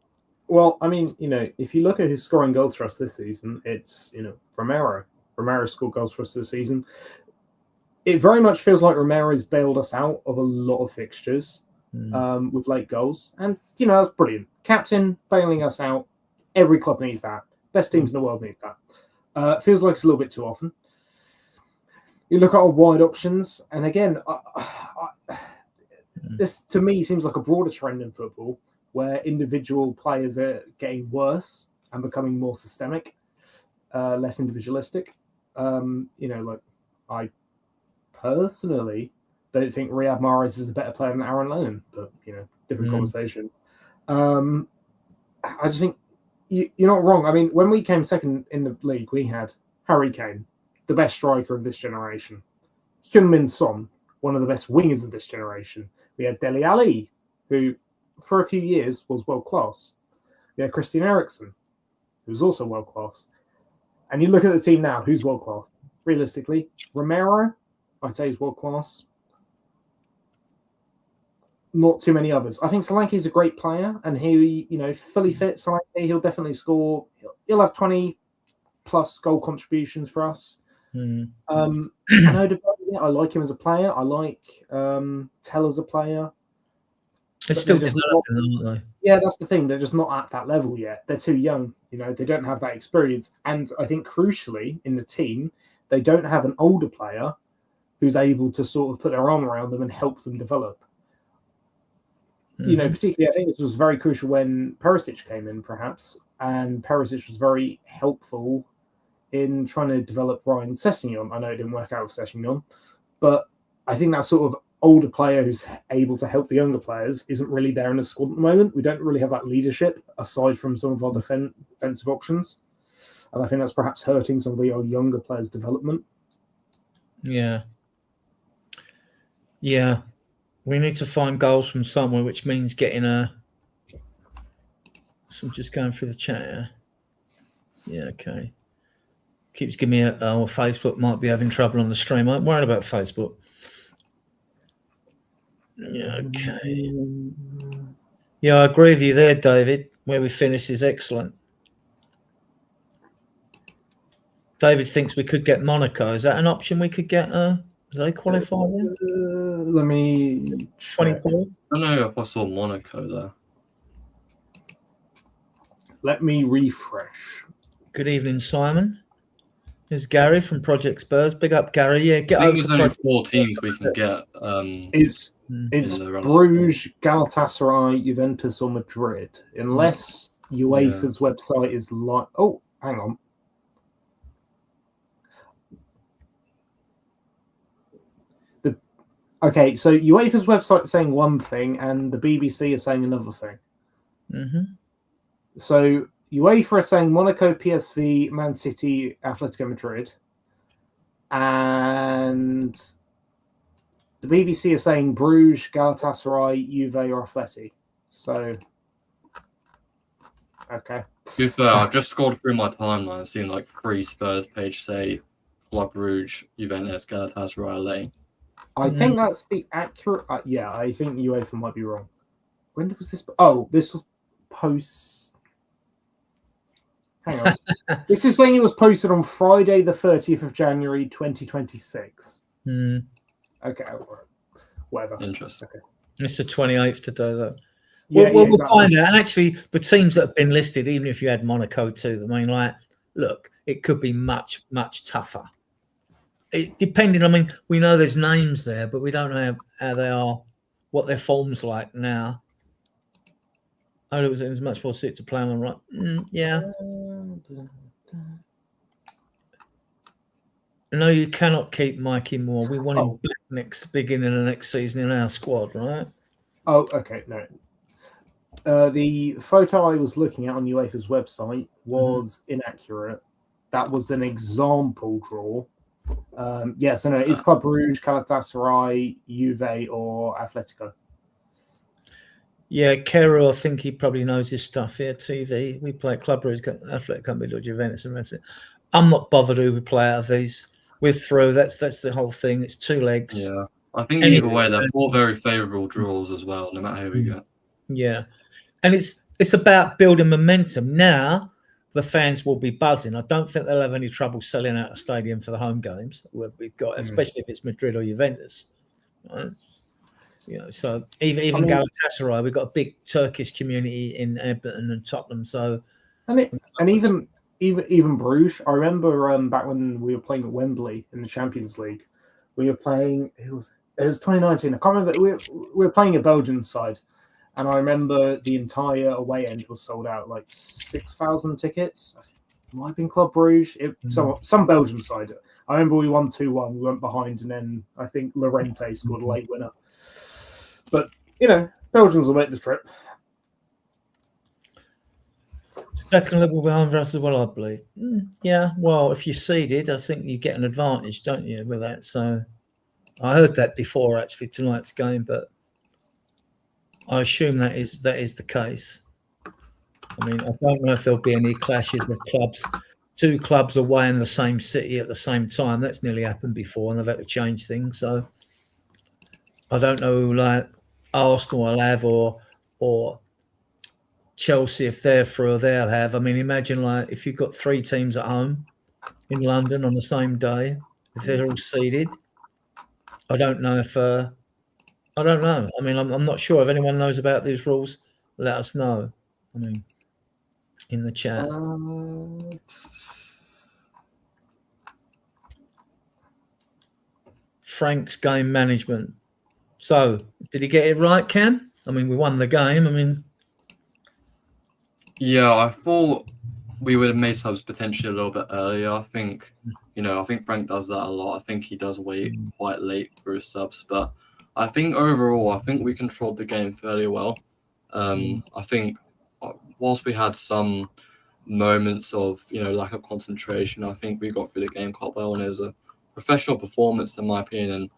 Well, I mean, if you look at who's scoring goals for us this season, it's, Romero. Romero scored goals for us this season. It very much feels like Romero's bailed us out of a lot of fixtures with late goals. And, that's brilliant. Captain bailing us out. Every club needs that. Best teams in the world need that. Feels like it's a little bit too often. You look at our wide options, and again, this to me seems like a broader trend in football, where individual players are getting worse and becoming more systemic, less individualistic. Like, I personally don't think Riyad Mahrez is a better player than Aaron Lennon, but different conversation. I just think you're not wrong. I mean, when we came second in the league, we had Harry Kane, the best striker of this generation. Heung-min Son, one of the best wingers of this generation. We had Dele Alli, who for a few years was world class. We had Christian Eriksen, who was also world class. And you look at the team now, who's world class? Realistically, Romero, I'd say, is world class. Not too many others. I think Solanke is a great player, and he, fully fit Solanke, he'll definitely score. He'll have 20 plus goal contributions for us. I like him as a player. I like Tell as a player. They're still developing, aren't they? Yeah, that's the thing. They're just not at that level yet. They're too young. They don't have that experience. And I think crucially in the team, they don't have an older player who's able to sort of put their arm around them and help them develop. Particularly, I think this was very crucial when Perisic came in, perhaps. and Perisic was very helpful in trying to develop Ryan Sessegnon. I know it didn't work out with Sessegnon, but I think that sort of older player who's able to help the younger players isn't really there in the squad at the moment. We don't really have that leadership aside from some of our defensive options. And I think that's perhaps hurting some of our younger players' development. Yeah. Yeah. We need to find goals from somewhere, which means getting So I'm just going through the chat here. Yeah, okay. Keeps giving me Facebook might be having trouble on the stream. I'm worried about Facebook. Yeah, okay. Yeah, I agree with you there, David. Where we finish is excellent. David thinks we could get Monaco. Is that an option we could get? Do they qualify there? Let me 24. I don't know if I saw Monaco there. Let me refresh. Good evening, Simon. There's Gary from Project Spurs. Big up, Gary. Yeah, get I think over there's to only Project 4 teams we can get. It's the run of Bruges, Galatasaray, Juventus, or Madrid, unless UEFA's website is like. Oh, hang on. Okay, so UEFA's website is saying one thing, and the BBC is saying another thing. Mm-hmm. So UEFA are saying Monaco, PSV, Man City, Atletico Madrid, and the BBC is saying Bruges, Galatasaray, Juve, or Atleti. So, okay. To be fair, I've just scrolled through my timeline and seen like 3 Spurs page say Club Brugge, Juventus, Galatasaray, LA. I think that's the accurate. Yeah, I think UEFA might be wrong. When was this? Oh, this was post. Hang on. This is saying it was posted on Friday, the 30th of January, 2026. Okay, whatever. Interesting. Okay. It's the 28th today, though. Yeah, we'll find out. And actually, the teams that have been listed, even if you had Monaco too, I mean, like, look, it could be much, much tougher. Depending, I mean, we know there's names there, but we don't know how they are, what their form's like now. Oh, it was much more suited to play on the right. Yeah. No, you cannot keep Mikey Moore. We want him back beginning of next season in our squad, right? Oh, okay, no. The photo I was looking at on UEFA's website was inaccurate. That was an example draw. Yes, I know. It's Club Brugge, Galatasaray, Juve, or Atletico. Yeah, Kero, I think he probably knows his stuff here. TV. We play Club Brugge, Atletico, Juventus, and that's it. I'm not bothered who we play out of these. We're through. That's the whole thing. It's 2 legs. Yeah, I think either way, they're 4 very favourable draws as well, no matter who we get. Yeah, and it's about building momentum. Now the fans will be buzzing. I don't think they'll have any trouble selling out a stadium for the home games we've got, especially if it's Madrid or Juventus. Right? You know, so even Galatasaray, we've got a big Turkish community in Everton and Tottenham. So even Bruges. I remember back when we were playing at Wembley in the Champions League, we were playing. It was 2019. I can't remember. We were playing a Belgian side, and I remember the entire away end was sold out, like 6,000 tickets. It might have been Club Brugge. Some Belgian side. I remember we won 2-1. We went behind, and then I think Lorente scored a late winner. But, you know, Belgians will make the trip. Second level behind us as well, I believe. Yeah, well, if you're seeded, I think you get an advantage, don't you, with that? So I heard that before, actually, tonight's game, but I assume that is the case. I mean, I don't know if there'll be any clashes of clubs. 2 clubs away in the same city at the same time. That's nearly happened before, and they've had to change things. So I don't know, like Arsenal will have or Chelsea, if they're through, they'll have. I mean, imagine like if you've got 3 teams at home in London on the same day, if they're all seeded. I don't know if I don't know. I mean, I'm not sure if anyone knows about these rules. Let us know. I mean, in the chat. Frank's game management. So, did he get it right, Cam? I mean, we won the game. I mean, Yeah, I thought we would have made subs potentially a little bit earlier. I think, I think Frank does that a lot. I think he does wait quite late for his subs, but I think overall, I think we controlled the game fairly well. I think whilst we had some moments of, lack of concentration, I think we got through the game quite well, and it was a professional performance in my opinion. And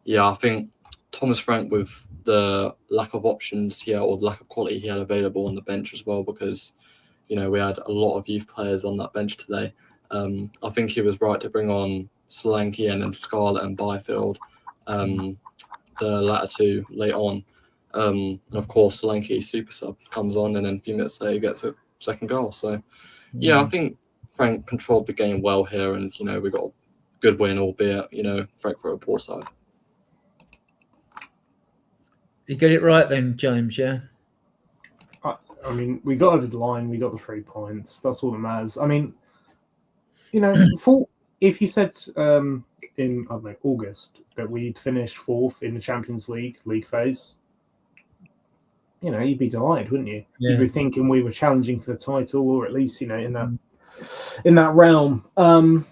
yeah, I think Thomas Frank, with the lack of options here or the lack of quality he had available on the bench as well, because we had a lot of youth players on that bench today. I think he was right to bring on Solanke and then Scarlett and Byfield, the latter two late on. And of course, Solanke super sub comes on, and then a few minutes later he gets a second goal. So yeah, I think Frank controlled the game well here, and we got a good win, albeit Frankfurt a poor side. You get it right then, James. Yeah. I mean, we got over the line. We got the 3 points. That's all that matters. I mean, if you said in August that we'd finished 4th in the Champions League phase, you'd be delighted, wouldn't you? Yeah. You'd be thinking we were challenging for the title, or at least in that realm. And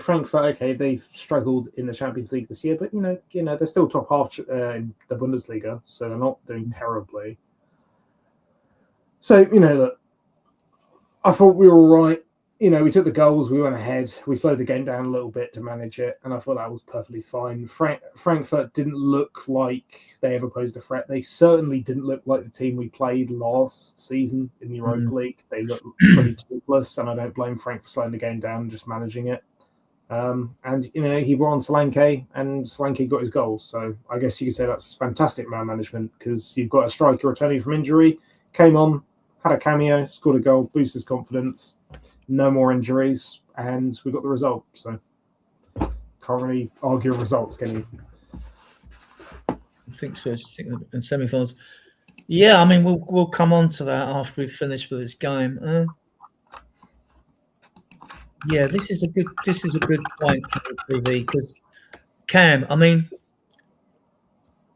Frankfurt, okay, they've struggled in the Champions League this year, but they're still top half in the Bundesliga, so they're not doing terribly. So, look, I thought we were all right. We took the goals, we went ahead, we slowed the game down a little bit to manage it, and I thought that was perfectly fine. Frankfurt didn't look like they ever posed a threat. They certainly didn't look like the team we played last season in the Europa League. They looked pretty toothless, and I don't blame Frank for slowing the game down and just managing it. And he brought on Solanke, and Solanke got his goals. So I guess you could say that's fantastic man management, because you've got a striker returning from injury, came on, had a cameo, scored a goal, boosted his confidence, no more injuries, and we got the result. So can't really argue results, can you? I think so. In semi-finals. Yeah, I mean, we'll come on to that after we finish with this game. Yeah, this is a good point, TV, because Cam, I mean,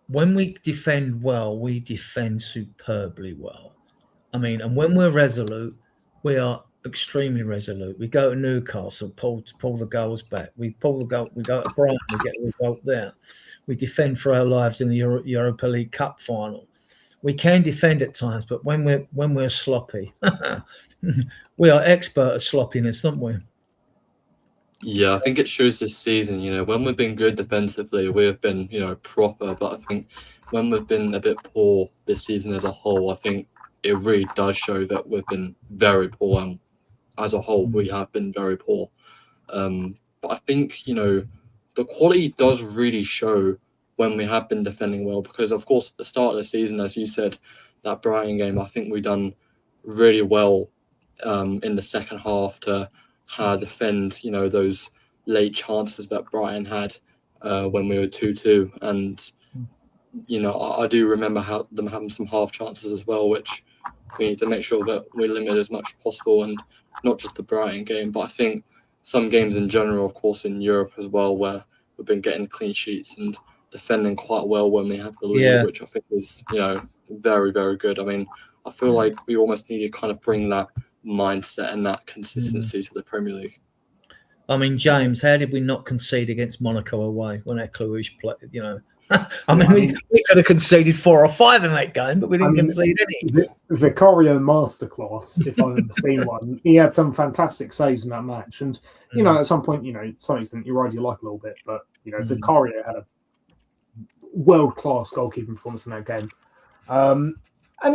when we defend well, we defend superbly well. I mean, and when we're resolute, we are extremely resolute. We go to Newcastle, pull the goals back. We pull the goal. We go to Brighton, we get the result there. We defend for our lives in the Europa League Cup final. We can defend at times, but when we're sloppy, we are expert at sloppiness, aren't we? Yeah, I think it shows this season. When we've been good defensively, we've been proper. But I think when we've been a bit poor this season as a whole, I think it really does show that we've been very poor, and as a whole, we have been very poor. But I think, the quality does really show when we have been defending well, because, of course, at the start of the season, as you said, that Brighton game, I think we done really well in the second half to kind of defend, those late chances that Brighton had when we were 2-2. And, I do remember them having some half chances as well, which we need to make sure that we limit as much as possible, and not just the Brighton game, but I think some games in general, of course, in Europe as well, where we've been getting clean sheets and defending quite well when we have the lead, which I think is, very, very good. I mean, I feel like we almost need to kind of bring that mindset and that consistency to the Premier League. I mean, James, how did we not concede against Monaco away when our Cluj played, I mean, we could have conceded 4 or 5 in that game, but we didn't concede any. Vicario masterclass, if I've ever seen one. He had some fantastic saves in that match. And, at some point, to some extent, you ride your luck a little bit. But, Vicario had a world-class goalkeeping performance in that game. And,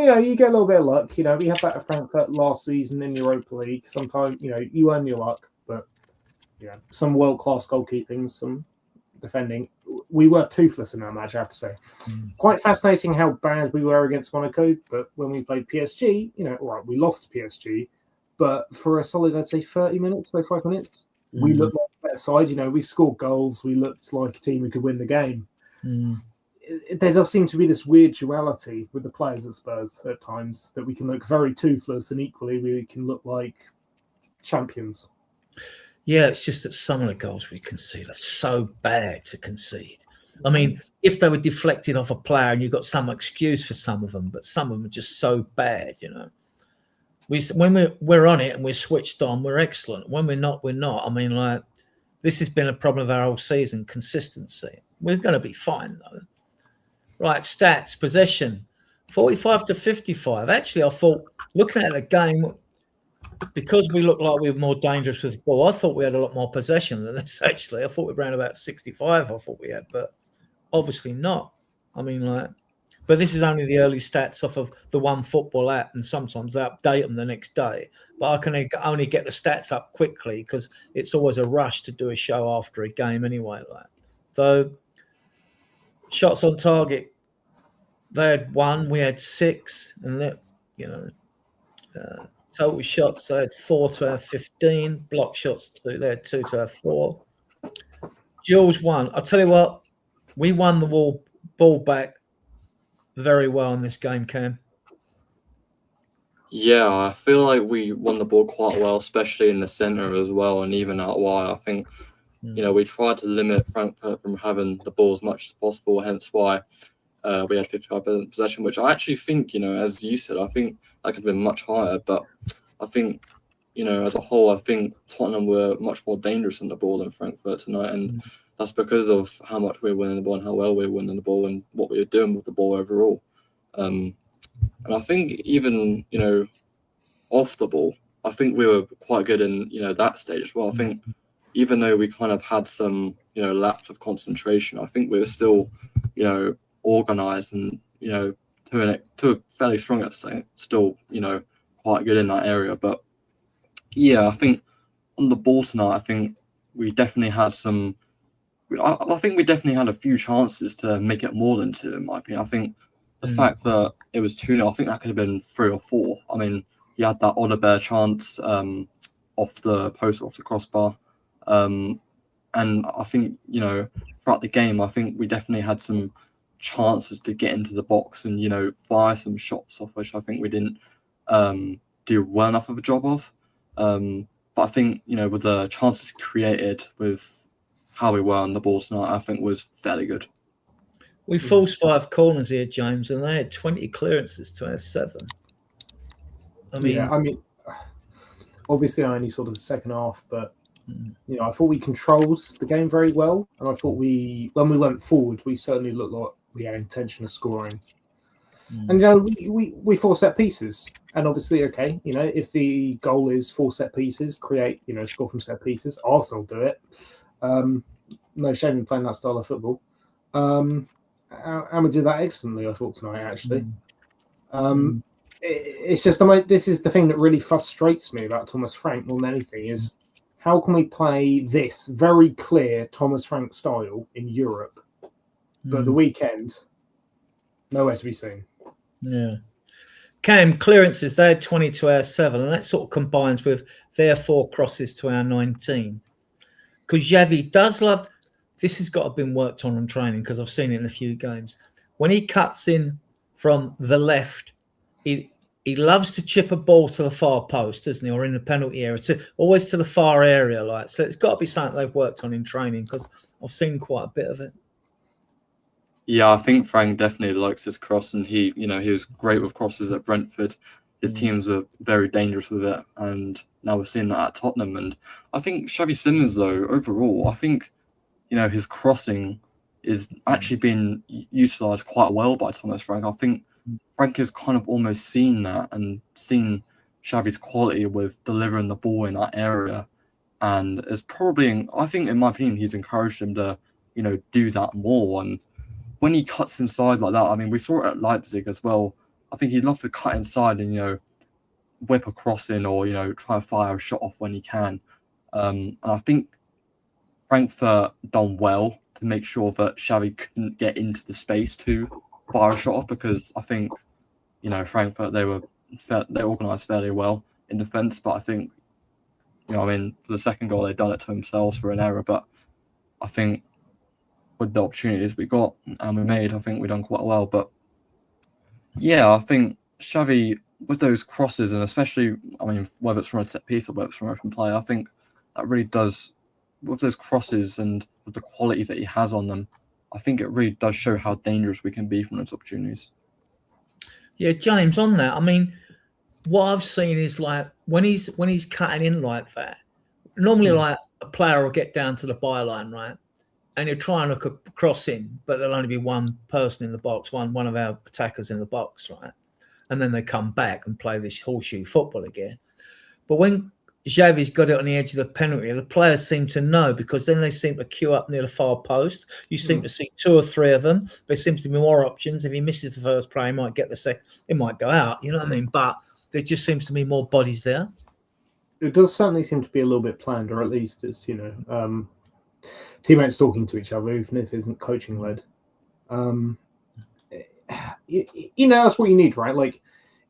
you get a little bit of luck. We had that at Frankfurt last season in the Europa League. Sometimes, you earn your luck. But, some world-class goalkeeping, some defending. We were toothless in that match, I have to say. Quite fascinating how bad we were against Monaco, but when we played PSG, all right, we lost to PSG, but for a solid, I'd say 35 minutes, we looked like a better side. We scored goals, we looked like a team who could win the game. There does seem to be this weird duality with the players at Spurs at times, that we can look very toothless and equally we can look like champions. Yeah, it's just that some of the goals we concede are so bad to concede. I mean, if they were deflected off a player and you've got some excuse for some of them, but some of them are just so bad, when we're on it and we're switched on, we're excellent. When we're not, we're not. I mean, like, this has been a problem of our whole season, consistency. We're going to be fine, though. Right, stats, possession, 45 to 55. Actually, I thought, looking at the game, because we looked like we were more dangerous with the ball, I thought we had a lot more possession than this, actually. I thought we ran about 65, I thought we had, but obviously not. I mean, like, but this is only the early stats off of the One Football app, and sometimes they update them the next day. But I can only get the stats up quickly because it's always a rush to do a show after a game anyway. Like, so shots on target, they had 1, we had 6, and that, you know, total shots, they had 4 to our 15. Block shots, 2, they had 2 to our 4. Jules 1. I'll tell you what, we won the ball back very well in this game, Cam. Yeah, I feel like we won the ball quite well, especially in the centre as well, and even out wide. I think, we tried to limit Frankfurt from having the ball as much as possible, hence why we had 55% possession, which I actually think, as you said, I think that could have been much higher. But I think, as a whole, I think Tottenham were much more dangerous on the ball than Frankfurt tonight. And that's because of how much we were winning the ball and how well we were winning the ball and what we were doing with the ball overall. And I think even, off the ball, I think we were quite good in, that stage as well. I think even though we kind of had some, lapse of concentration, I think we were still, organised and, to a fairly strong extent, still, quite good in that area. But yeah, I think on the ball tonight, I think we definitely had some. I think we definitely had a few chances to make it more than 2, in my opinion. I think the fact that it was 2-0, I think that could have been 3 or 4. I mean, you had that Oliver chance off the post, off the crossbar. And I think, throughout the game, I think we definitely had some chances to get into the box and, fire some shots off, which I think we didn't do well enough of a job of. But I think, with the chances created, with how we were on the ball tonight, I think was fairly good. We forced 5 corners here, James, and they had 20 clearances to our 7. I mean, obviously I only saw the second half, but I thought we controlled the game very well, and I thought when we went forward, we certainly looked like we had intention of scoring. And we 4 set pieces, and obviously, okay, if the goal is 4 set pieces, create, score from set pieces, Arsenal do it. No shame in playing that style of football. And we did that excellently, I thought, tonight, actually. It's just, this is the thing that really frustrates me about Thomas Frank more than anything, is how can we play this very clear Thomas Frank style in Europe, but the weekend, nowhere to be seen. Yeah. Cam, clearances, they had 20 to our 7, and that sort of combines with their 4 crosses to our 19. Because Xavi does love, this has got to have been worked on in training, because I've seen it in a few games. When he cuts in from the left, he loves to chip a ball to the far post, doesn't he, or in the penalty area, always to the far area. Like, so it's got to be something they've worked on in training, because I've seen quite a bit of it. Yeah, I think Frank definitely likes his cross, and he was great with crosses at Brentford. His teams were very dangerous with it, and now we're seeing that at Tottenham. And I think Xavi Simons, though, overall, I think, his crossing is actually being utilised quite well by Thomas Frank. I think Frank has kind of almost seen that and seen Xavi's quality with delivering the ball in that area, and is probably, I think, in my opinion, he's encouraged him to, do that more. And when he cuts inside like that, I mean, we saw it at Leipzig as well. I think he loves to cut inside and, whip a cross in or, try and fire a shot off when he can. And I think Frankfurt done well to make sure that Xavi couldn't get into the space to fire a shot off, because I think, Frankfurt, they organised fairly well in defence. But I think, for the second goal, they've done it to themselves for an error. But I think with the opportunities we got and we made, I think we done quite well. But yeah, I think Xavi, with those crosses, and especially, whether it's from a set piece or whether it's from open play, I think that really does, with those crosses and with the quality that he has on them, I think it really does show how dangerous we can be from those opportunities. Yeah, James, on that, what I've seen is like when he's cutting in like that, normally like a player will get down to the byline, right? And he'll try and look a cross in, but there'll only be one person in the box, one of our attackers in the box, right? And then they come back and play this horseshoe football again. But when Xavi's got it on the edge of the penalty, the players seem to know, because then they seem to queue up near the far post. You seem to see 2 or 3 of them. There seems to be more options. If he misses the first play, he might get the second. It might go out, you know what I mean? But there just seems to be more bodies there. It does certainly seem to be a little bit planned, or at least it's, teammates talking to each other, even if it isn't coaching led. That's what you need, right? Like,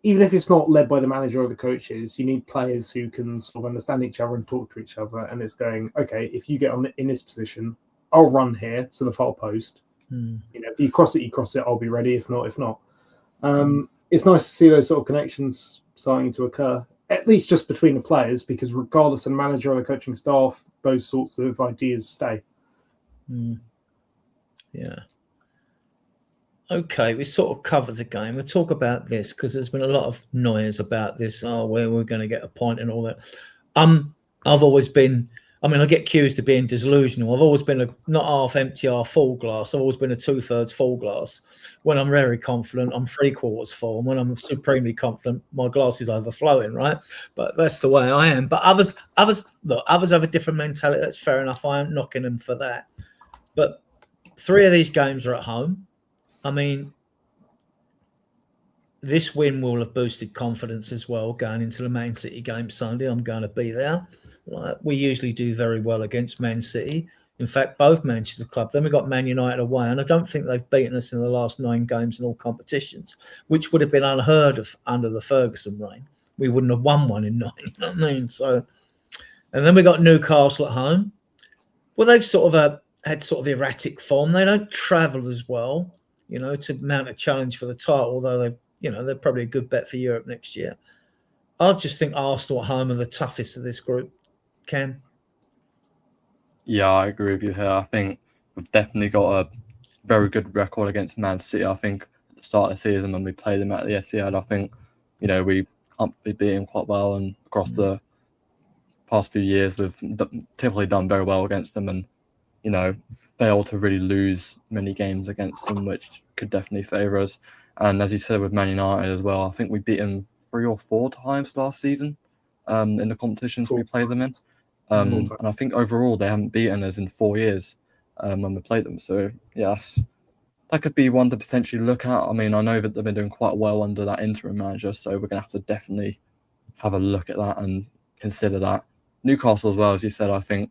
even if it's not led by the manager or the coaches, you need players who can sort of understand each other and talk to each other. And it's going, okay, if you get in this position, I'll run here to the far post. If you cross it, I'll be ready. If not, it's nice to see those sort of connections starting to occur, at least just between the players, because regardless of the manager or the coaching staff, those sorts of ideas stay. Yeah. Okay, we sort of covered the game. We'll talk about this because there's been a lot of noise about this. Where we're going to get a point and all that. I've always been. I mean, I get accused of being delusional. I've always been a not half empty, half full glass. I've always been a 2/3 full glass. When I'm very confident, I'm 3/4 full. And when I'm supremely confident, my glass is overflowing, right? But that's the way I am. But others have a different mentality. That's fair enough. I am knocking them for that. But 3 of these games are at home. I mean, this win will have boosted confidence as well going into the Man City game Sunday. I'm going to be there. We usually do very well against Man City. In fact, both Manchester clubs. Then we got Man United away, and I don't think they've beaten us in the last 9 games in all competitions, which would have been unheard of under the Ferguson reign. We wouldn't have won one in 9. You know what I mean? So, and then we got Newcastle at home. Well, they've sort of had sort of erratic form. They don't travel as well, to mount a challenge for the title. Although they're probably a good bet for Europe next year. I just think Arsenal at home are the toughest of this group. Ken? Yeah, I agree with you here. I think we've definitely got a very good record against Man City. I think at the start of the season when we played them at the Etihad, I think, we comfortably beat them quite well. And across the past few years, we've typically done very well against them and, failed to really lose many games against them, which could definitely favour us. And as you said with Man United as well, I think we beat them 3 or 4 times last season in the competitions we played them in. And I think overall they haven't beaten us in 4 years when we played them. So, yes, that could be one to potentially look at. I mean, I know that they've been doing quite well under that interim manager, so we're going to have to definitely have a look at that and consider that. Newcastle as well, as you said, I think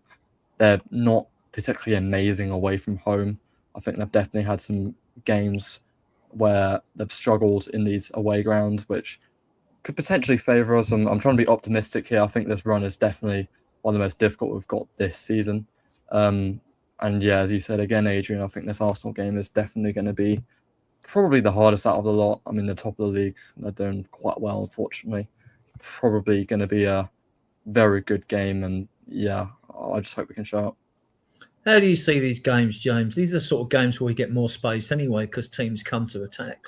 they're not particularly amazing away from home. I think they've definitely had some games where they've struggled in these away grounds, which could potentially favour us. I'm trying to be optimistic here. I think this run is definitely one of the most difficult we've got this season. And yeah, as you said again, Adrian, I think this Arsenal game is definitely going to be probably the hardest out of the lot. I mean, the top of the league, they're doing quite well, unfortunately. Probably going to be a very good game. And yeah, I just hope we can show up. How do you see these games, James? These are sort of games where we get more space anyway because teams come to attack,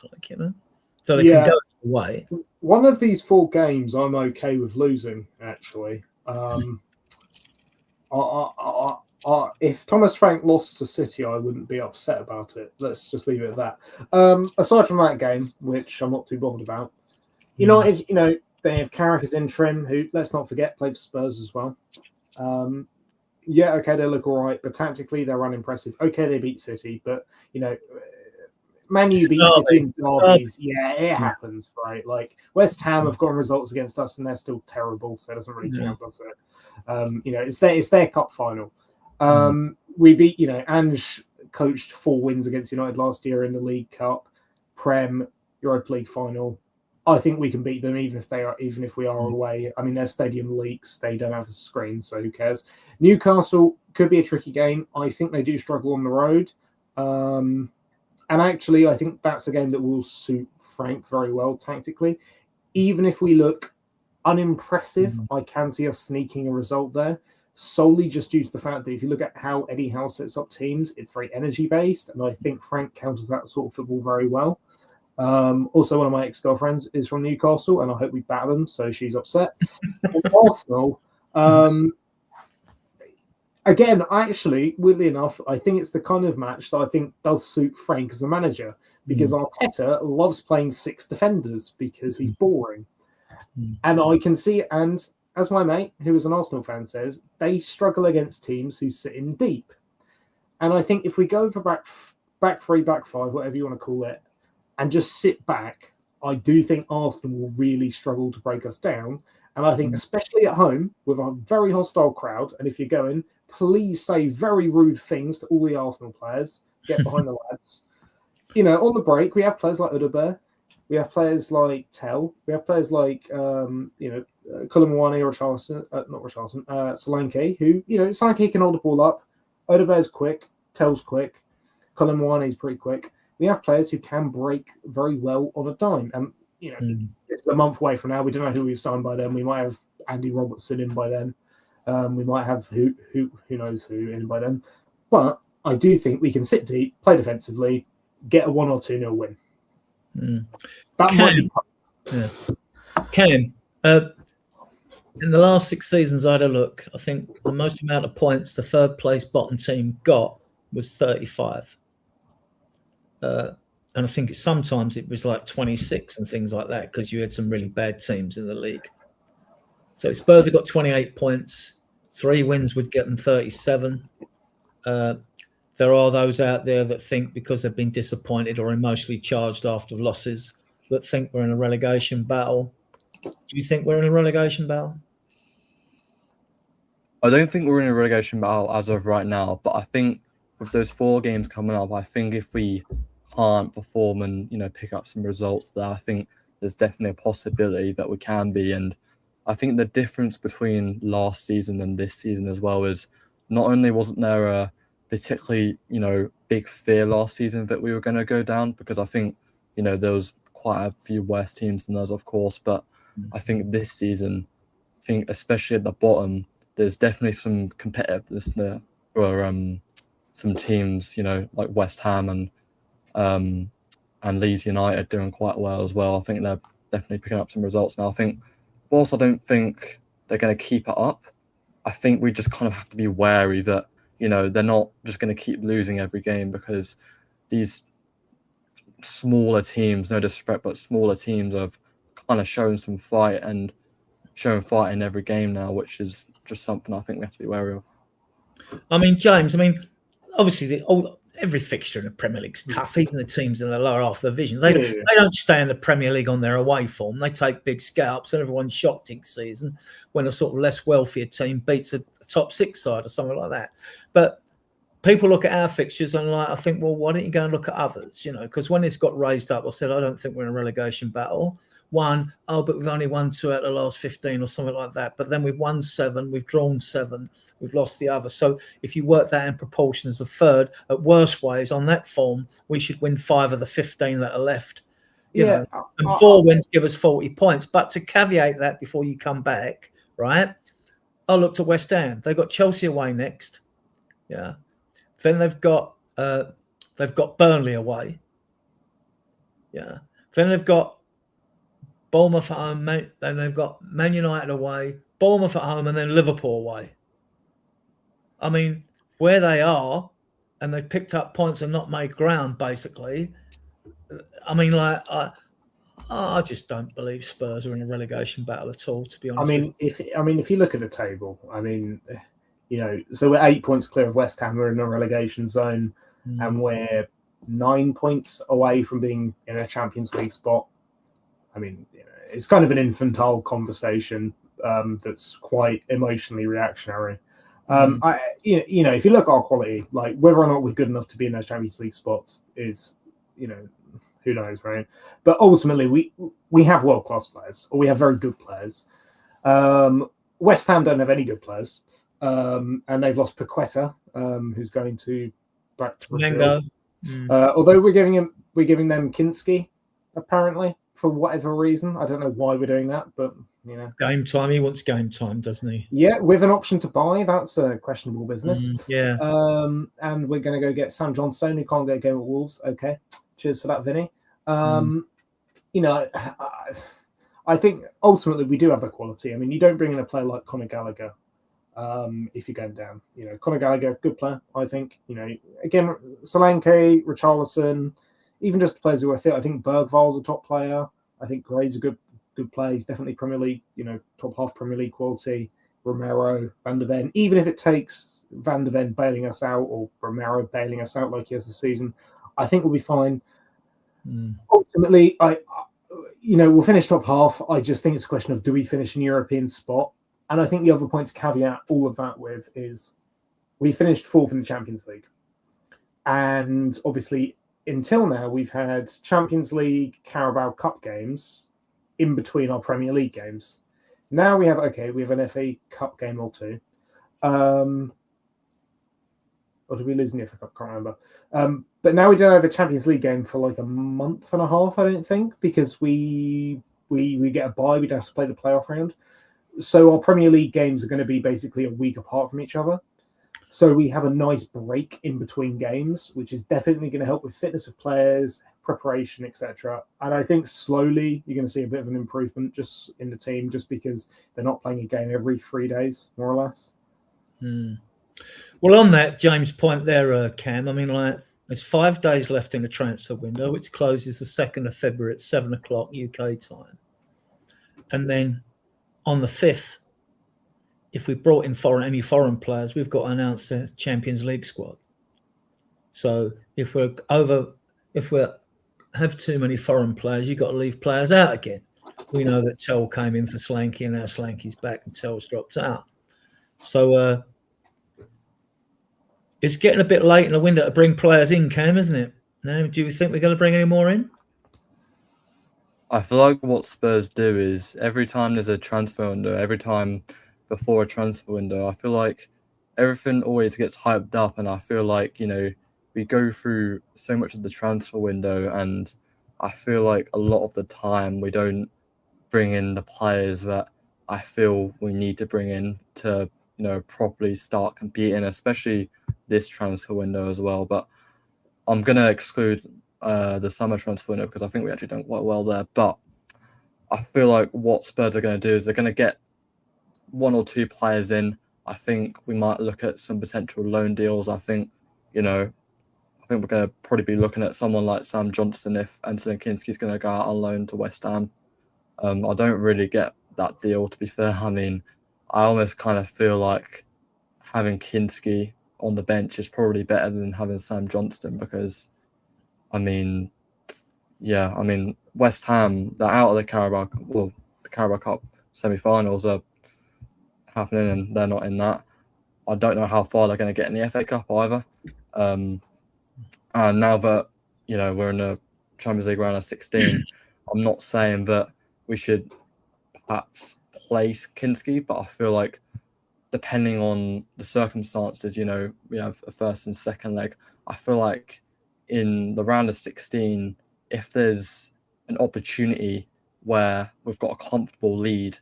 so they can go away. One of these 4 games, I'm okay with losing. Actually, if Thomas Frank lost to City, I wouldn't be upset about it. Let's just leave it at that. Aside from that game, which I'm not too bothered about, they have Carrick as interim, who, let's not forget, played for Spurs as well. Yeah, okay, they look all right, but tactically they're unimpressive. Okay, they beat City, but, Man U beat City in derbies. Yeah, it happens, right? Like, West Ham have gotten results against us and they're still terrible, so it doesn't really count, does it? It's their cup final. We beat, Ange coached 4 wins against United last year in the League Cup, Prem, Europa League final. I think we can beat them even if we are away. I mean, their stadium leaks. They don't have a screen, so who cares? Newcastle could be a tricky game. I think they do struggle on the road. And actually, I think that's a game that will suit Frank very well tactically. Even if we look unimpressive, I can see us sneaking a result there, solely just due to the fact that if you look at how Eddie Howe sets up teams, it's very energy-based, and I think Frank counters that sort of football very well. Also, one of my ex-girlfriends is from Newcastle, and I hope we batter them, so she's upset. Arsenal, again, actually, weirdly enough, I think it's the kind of match that I think does suit Frank as a manager, because Arteta loves playing 6 defenders because he's boring. And I can see, and as my mate, who is an Arsenal fan, says, they struggle against teams who sit in deep. And I think if we go for back 3, back 5, whatever you want to call it, and just sit back, I do think Arsenal will really struggle to break us down. And I think, especially at home, with a very hostile crowd, and if you're going, please say very rude things to all the Arsenal players. Get behind the lads. You know, on the break, we have players like Udobert. We have players like Tell. We have players like, Koulibaly or Solanke, who, Solanke can hold the ball up. Odebert's quick. Tell's quick. Koulibaly is pretty quick. We have players who can break very well on a dime. And, it's a month away from now. We don't know who we've signed by then. We might have Andy Robertson in by then. We might have who knows who in by then. But I do think we can sit deep, play defensively, get a 1 or 2-0 win. That might be. Yeah. Cam, in the last 6 seasons I had a look, I think the most amount of points the third place bottom team got was 35. And I think sometimes it was like 26 and things like that, because you had some really bad teams in the league. So Spurs have got 28 points. 3 wins would get them 37. There are those out there that think, because they've been disappointed or emotionally charged after losses, that think we're in a relegation battle. Do you think we're in a relegation battle? I don't think we're in a relegation battle as of right now, but I think with those 4 games coming up, I think if we can't perform and pick up some results there, I think there's definitely a possibility that we can be. And I think the difference between last season and this season as well is, not only wasn't there a particularly big fear last season that we were going to go down, because I think there was quite a few worse teams than us, of course, but I think this season, especially at the bottom, there's definitely some competitiveness there for some teams, like West Ham and Leeds United doing quite well as well. I think they're definitely picking up some results now. I think, whilst I don't think they're going to keep it up, I think we just kind of have to be wary that, they're not just going to keep losing every game, because these smaller teams, no disrespect, but smaller teams have kind of shown some fight and shown fight in every game now, which is just something I think we have to be wary of. I mean, James, obviously every fixture in the Premier League's tough. Even the teams in the lower half of the division, they don't stay in the Premier League on their away form. They take big scalps, and everyone's shocked each season when a sort of less wealthier team beats a top 6 side or something like that. But people look at our fixtures and I think, well, why don't you go and look at others? Because when it's got raised up, I said, I don't think we're in a relegation battle. But we've only won 2 out of the last 15 or something like that. But then we've won 7, we've drawn 7, we've lost the other. So if you work that in proportion as a third, at worst ways on that form, we should win 5 of the 15 that are left. And 4 wins give us 40 points. But to caveat that before you come back, right? I looked at West Ham. They've got Chelsea away next. Yeah. Then they've got Burnley away. Yeah. Then they've got Bournemouth at home. Then they've got Man United away, Bournemouth at home, and then Liverpool away. I mean, where they are, and they've picked up points and not made ground, basically. I just don't believe Spurs are in a relegation battle at all, to be honest. If you look at the table, so we're 8 points clear of West Ham. We're in a relegation zone, and we're 9 points away from being in a Champions League spot. It's kind of an infantile conversation that's quite emotionally reactionary. If you look at our quality, like whether or not we're good enough to be in those Champions League spots is, who knows, right? But ultimately, we have world-class players, or we have very good players. West Ham don't have any good players, and they've lost Paqueta, who's going back to Brazil. Although we're giving them Kinski, apparently, for whatever reason. I don't know why we're doing that, but game time. He wants game time, doesn't he? Yeah, with an option to buy. That's a questionable business. Yeah. And we're going to go get Sam Johnstone, who can't get a game at Wolves. Okay, cheers for that, Vinny. You know, I think ultimately we do have the quality. I mean, you don't bring in a player like Conor Gallagher if you're going down. You know, Conor Gallagher, good player, I think. You know, again, Solanke, Richarlison, even just players who are fit. I think Bergval's a top player. I think Gray's a good player. He's definitely Premier League, you know, top half Premier League quality. Romero, Van de Ven, even if it takes Van de Ven bailing us out or Romero bailing us out like he has this season, I think we'll be fine. Ultimately, we'll finish top half. I just think it's a question of, do we finish in European spot? And I think the other point to caveat all of that with is we finished fourth in the Champions League. And obviously, until now, we've had Champions League, Carabao Cup games in between our Premier League games. Now we have an FA Cup game or two. Or did we lose in the FA Cup? I can't remember. But now we don't have a Champions League game for like a month and a half, I don't think, because we get a bye. We don't have to play the playoff round. So our Premier League games are going to be basically a week apart from each other. So we have a nice break in between games, which is definitely going to help with fitness of players, preparation, etc. And I think slowly you're going to see a bit of an improvement just in the team, just because they're not playing a game every 3 days, more or less. Well, on that James' point there, Cam, I mean, like, there's 5 days left in the transfer window, which closes the 2nd of February at 7 o'clock UK time. And then on the 5th, if we brought in any foreign players, we've got to announce the Champions League squad. So if we have too many foreign players, you've got to leave players out again. We know that Tell came in for Solanke, and now Solanke's back and Tell's dropped out. So it's getting a bit late in the window to bring players in, Cam, isn't it? Now, do you think we're going to bring any more in? I feel like what Spurs do is every time there's a transfer window, every time before a transfer window, I feel like everything always gets hyped up, and I feel like, you know, we go through so much of the transfer window, and I feel like a lot of the time we don't bring in the players that I feel we need to bring in to, you know, properly start competing, especially this transfer window as well. But I'm going to exclude the summer transfer window because I think we actually done quite well there. But I feel like what Spurs are going to do is they're going to get 1 or 2 players in. I think we might look at some potential loan deals. I think we're going to probably be looking at someone like Sam Johnstone if Anthony Kinski's going to go out on loan to West Ham. I don't really get that deal, to be fair. I mean, I almost kind of feel like having Kinski on the bench is probably better than having Sam Johnstone because, West Ham, they're out of the Carabao Cup semi-finals are happening and they're not in that. I don't know how far they're going to get in the FA Cup either. And now that, we're in the Champions League round of 16, I'm not saying that we should perhaps place Kinski, but I feel like depending on the circumstances, we have a first and second leg. I feel like in the round of 16, if there's an opportunity where we've got a comfortable lead,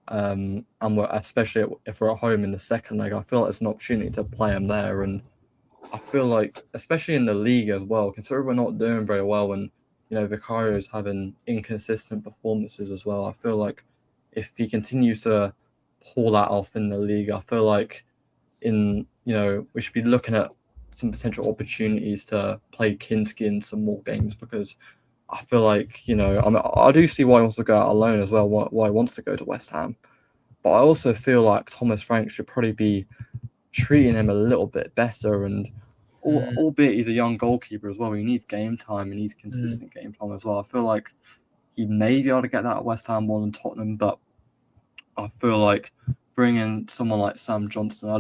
and especially if we're at home in the second leg, I feel like it's an opportunity to play them there. And I feel like, especially in the league as well, considering we're not doing very well and, Vicario's having inconsistent performances as well, I feel like if he continues to pull that off in the league, I feel like we should be looking at some potential opportunities to play Kinski in some more games because I feel like, I do see why he wants to go out alone as well, why he wants to go to West Ham. But I also feel like Thomas Frank should probably be treating him a little bit better. And albeit he's a young goalkeeper as well, he needs game time and needs consistent game time as well. I feel like he may be able to get that at West Ham more than Tottenham, but I feel like bringing someone like Sam Johnstone, I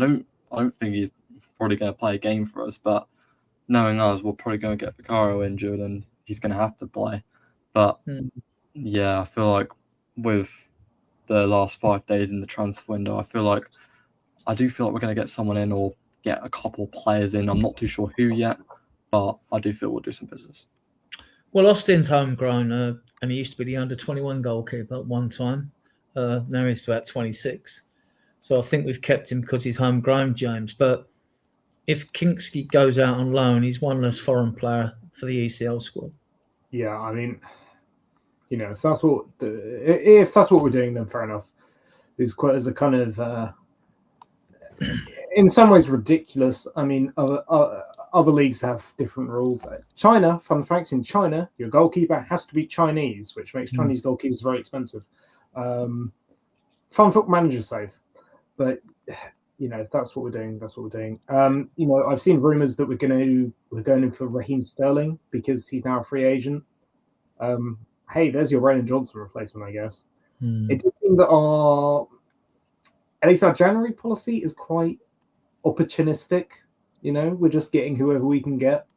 don't think he's probably going to play a game for us, but knowing us, we're probably going to get Vicario injured and he's going to have to play. But I feel like with the last 5 days in the transfer window, I do feel like we're going to get someone in or get a couple players in. I'm not too sure who yet, but I do feel we'll do some business. Well, Austin's homegrown, and he used to be the under-21 goalkeeper at one time. Now he's about 26. So I think we've kept him because he's homegrown, James. But if Kinski goes out on loan, he's one less foreign player for the ECL squad. Yeah, I mean, if that's what we're doing, then fair enough. It's quite as a kind of, in some ways, ridiculous. I mean, other leagues have different rules. China, fun fact: in China, your goalkeeper has to be Chinese, which makes Chinese goalkeepers very expensive. Fun Football Manager save, but that's what we're doing. That's what we're doing. I've seen rumors that we're going in for Raheem Sterling because he's now a free agent. Hey, there's your Brennan Johnson replacement, I guess. It does seem that at least our January policy is quite opportunistic. We're just getting whoever we can get,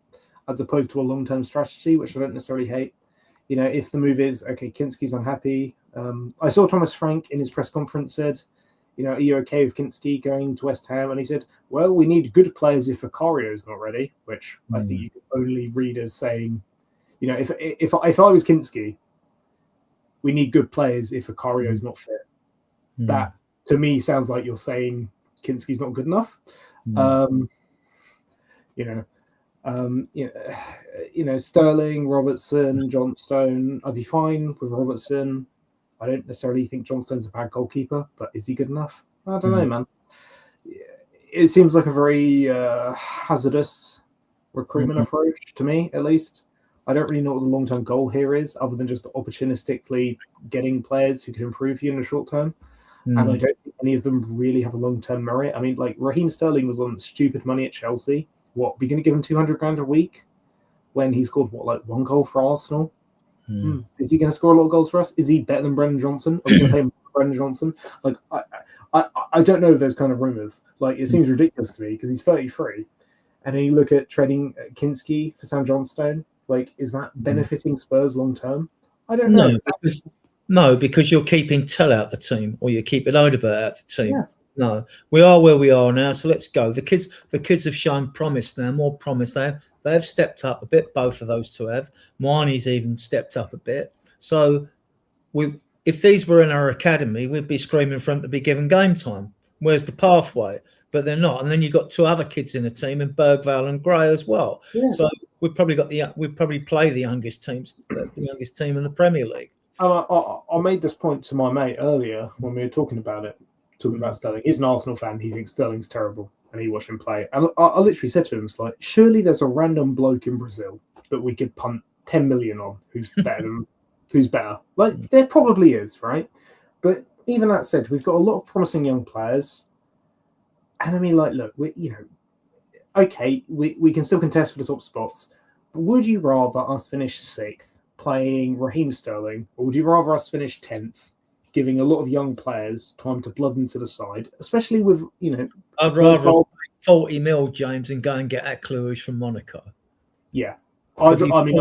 as opposed to a long-term strategy, which I don't necessarily hate. If the move is okay, Kinski's unhappy. I saw Thomas Frank in his press conference said, are you okay with Kinski going to West Ham? And he said, well, we need good players if Vicario's not ready, which I think you can only read as saying, if I was Kinski, we need good players if Vicario's not fit. That, to me, sounds like you're saying Kinski's not good enough. Sterling, Robertson, Johnstone. I'd be fine with Robertson. I don't necessarily think Johnstone's a bad goalkeeper, but is he good enough? I don't know, man. It seems like a very hazardous recruitment approach to me, at least. I don't really know what the long-term goal here is, other than just opportunistically getting players who can improve you in the short term. And I don't think any of them really have a long-term merit. I mean, like Raheem Sterling was on stupid money at Chelsea. What, we're going to give him 200 grand a week when he scored one goal for Arsenal? Is he going to score a lot of goals for us? Is he better than Brendan Johnson? Are we going to pay him Brendan Johnson? Like, I don't know those kind of rumors. Like, it seems ridiculous to me because he's 33. And then you look at trading Kinski for Sam Johnstone. Like, is that benefiting Spurs long term? I don't know. Because you're keeping Tell out the team, or you're keeping Odegaard out the team. Yeah. No, we are where we are now, so let's go. The kids have shown promise now, more promise. They have stepped up a bit. Both of those two have. Moani's even stepped up a bit. So, if these were in our academy, we'd be screaming for them to be given game time. Where's the pathway? But they're not. And then you've got two other kids in the team, in Bergvall and Gray as well. Yeah. So we've probably play the youngest team in the Premier League. I made this point to my mate earlier when we were talking about Sterling. He's an Arsenal fan. He thinks Sterling's terrible, and he watched him play. And I literally said to him, "It's like, surely there's a random bloke in Brazil that we could punt 10 million on who's better. Like, there probably is, right? But even that said, we've got a lot of promising young players. And I mean, like, look, we can still contest for the top spots. But would you rather us finish 6th playing Raheem Sterling, or would you rather us finish 10th, giving a lot of young players time to blood into the side, especially with, I'd rather 40 mil, James, and go and get Akluj from Monaco. Yeah. I'd rather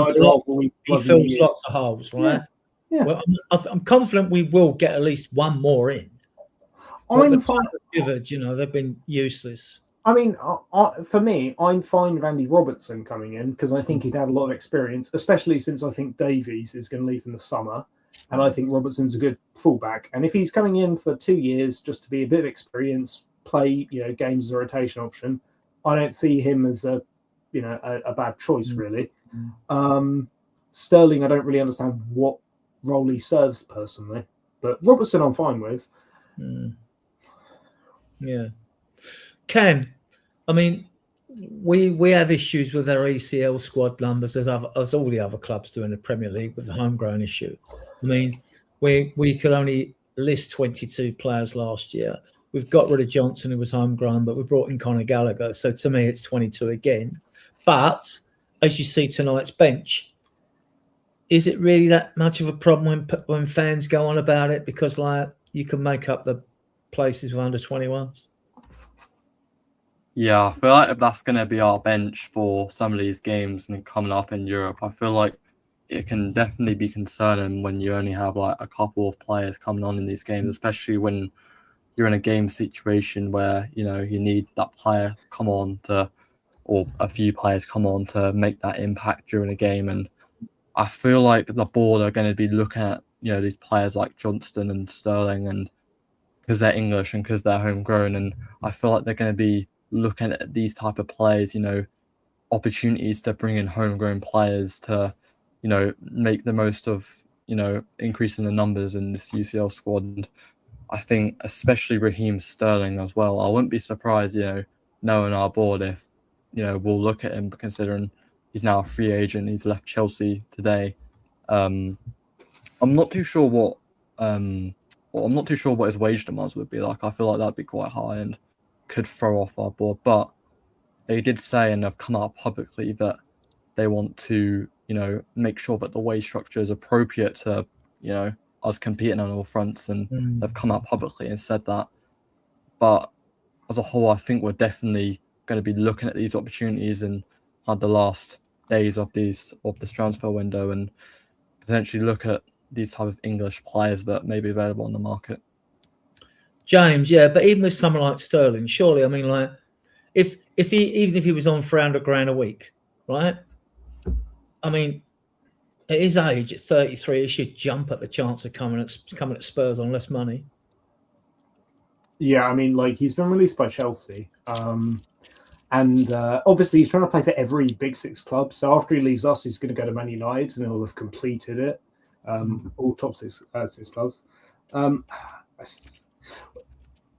we fills lots of holes, right? Yeah. Well, I'm confident we will get at least one more in. I'm fine. They've been useless. I mean, for me, I'm fine with Andy Robertson coming in because I think he'd had a lot of experience, especially since I think Davies is going to leave in the summer. And I think Robertson's a good fullback. And if he's coming in for 2 years just to be a bit of experience, play games as a rotation option, I don't see him as a bad choice, really. Sterling, I don't really understand what role he serves personally. But Robertson, I'm fine with. Yeah. Ken, I mean, we have issues with our ECL squad numbers as all the other clubs do in the Premier League with the homegrown issue. I mean, we could only list 22 players last year. We've got rid of Johnson, who was homegrown, but we brought in Conor Gallagher. So to me, it's 22 again. But as you see tonight's bench, is it really that much of a problem when fans go on about it? Because you can make up the places with under 21s. Yeah, I feel like if that's going to be our bench for some of these games and coming up in Europe, I feel like it can definitely be concerning when you only have a couple of players coming on in these games, especially when you're in a game situation where, you need that player come on or a few players come on to make that impact during a game. And I feel like the board are going to be looking at, these players like Johnston and Sterling, and because they're English and because they're homegrown. And I feel like they're going to be looking at these type of players, opportunities to bring in homegrown players to make the most of, increasing the numbers in this UCL squad. And I think especially Raheem Sterling as well. I wouldn't be surprised, knowing our board, if, we'll look at him, considering he's now a free agent. He's left Chelsea today. I'm not too sure what his wage demands would be like. I feel like that'd be quite high and could throw off our board. But they did say, and have come out publicly, that they want to, make sure that the wage structure is appropriate to, us competing on all fronts. And they've come out publicly and said that. But as a whole, I think we're definitely going to be looking at these opportunities in the last days of this transfer window, and potentially look at these type of English players that may be available on the market. James, yeah, but even with someone like Sterling, surely, I mean, like, if he was on £300,000 a week, right? I mean, at his age, at 33, he should jump at the chance of coming at Spurs on less money. Yeah, I mean, like, he's been released by Chelsea. And obviously he's trying to play for every Big Six club. So after he leaves us, he's going to go to Man United and he'll have completed it. All top six clubs.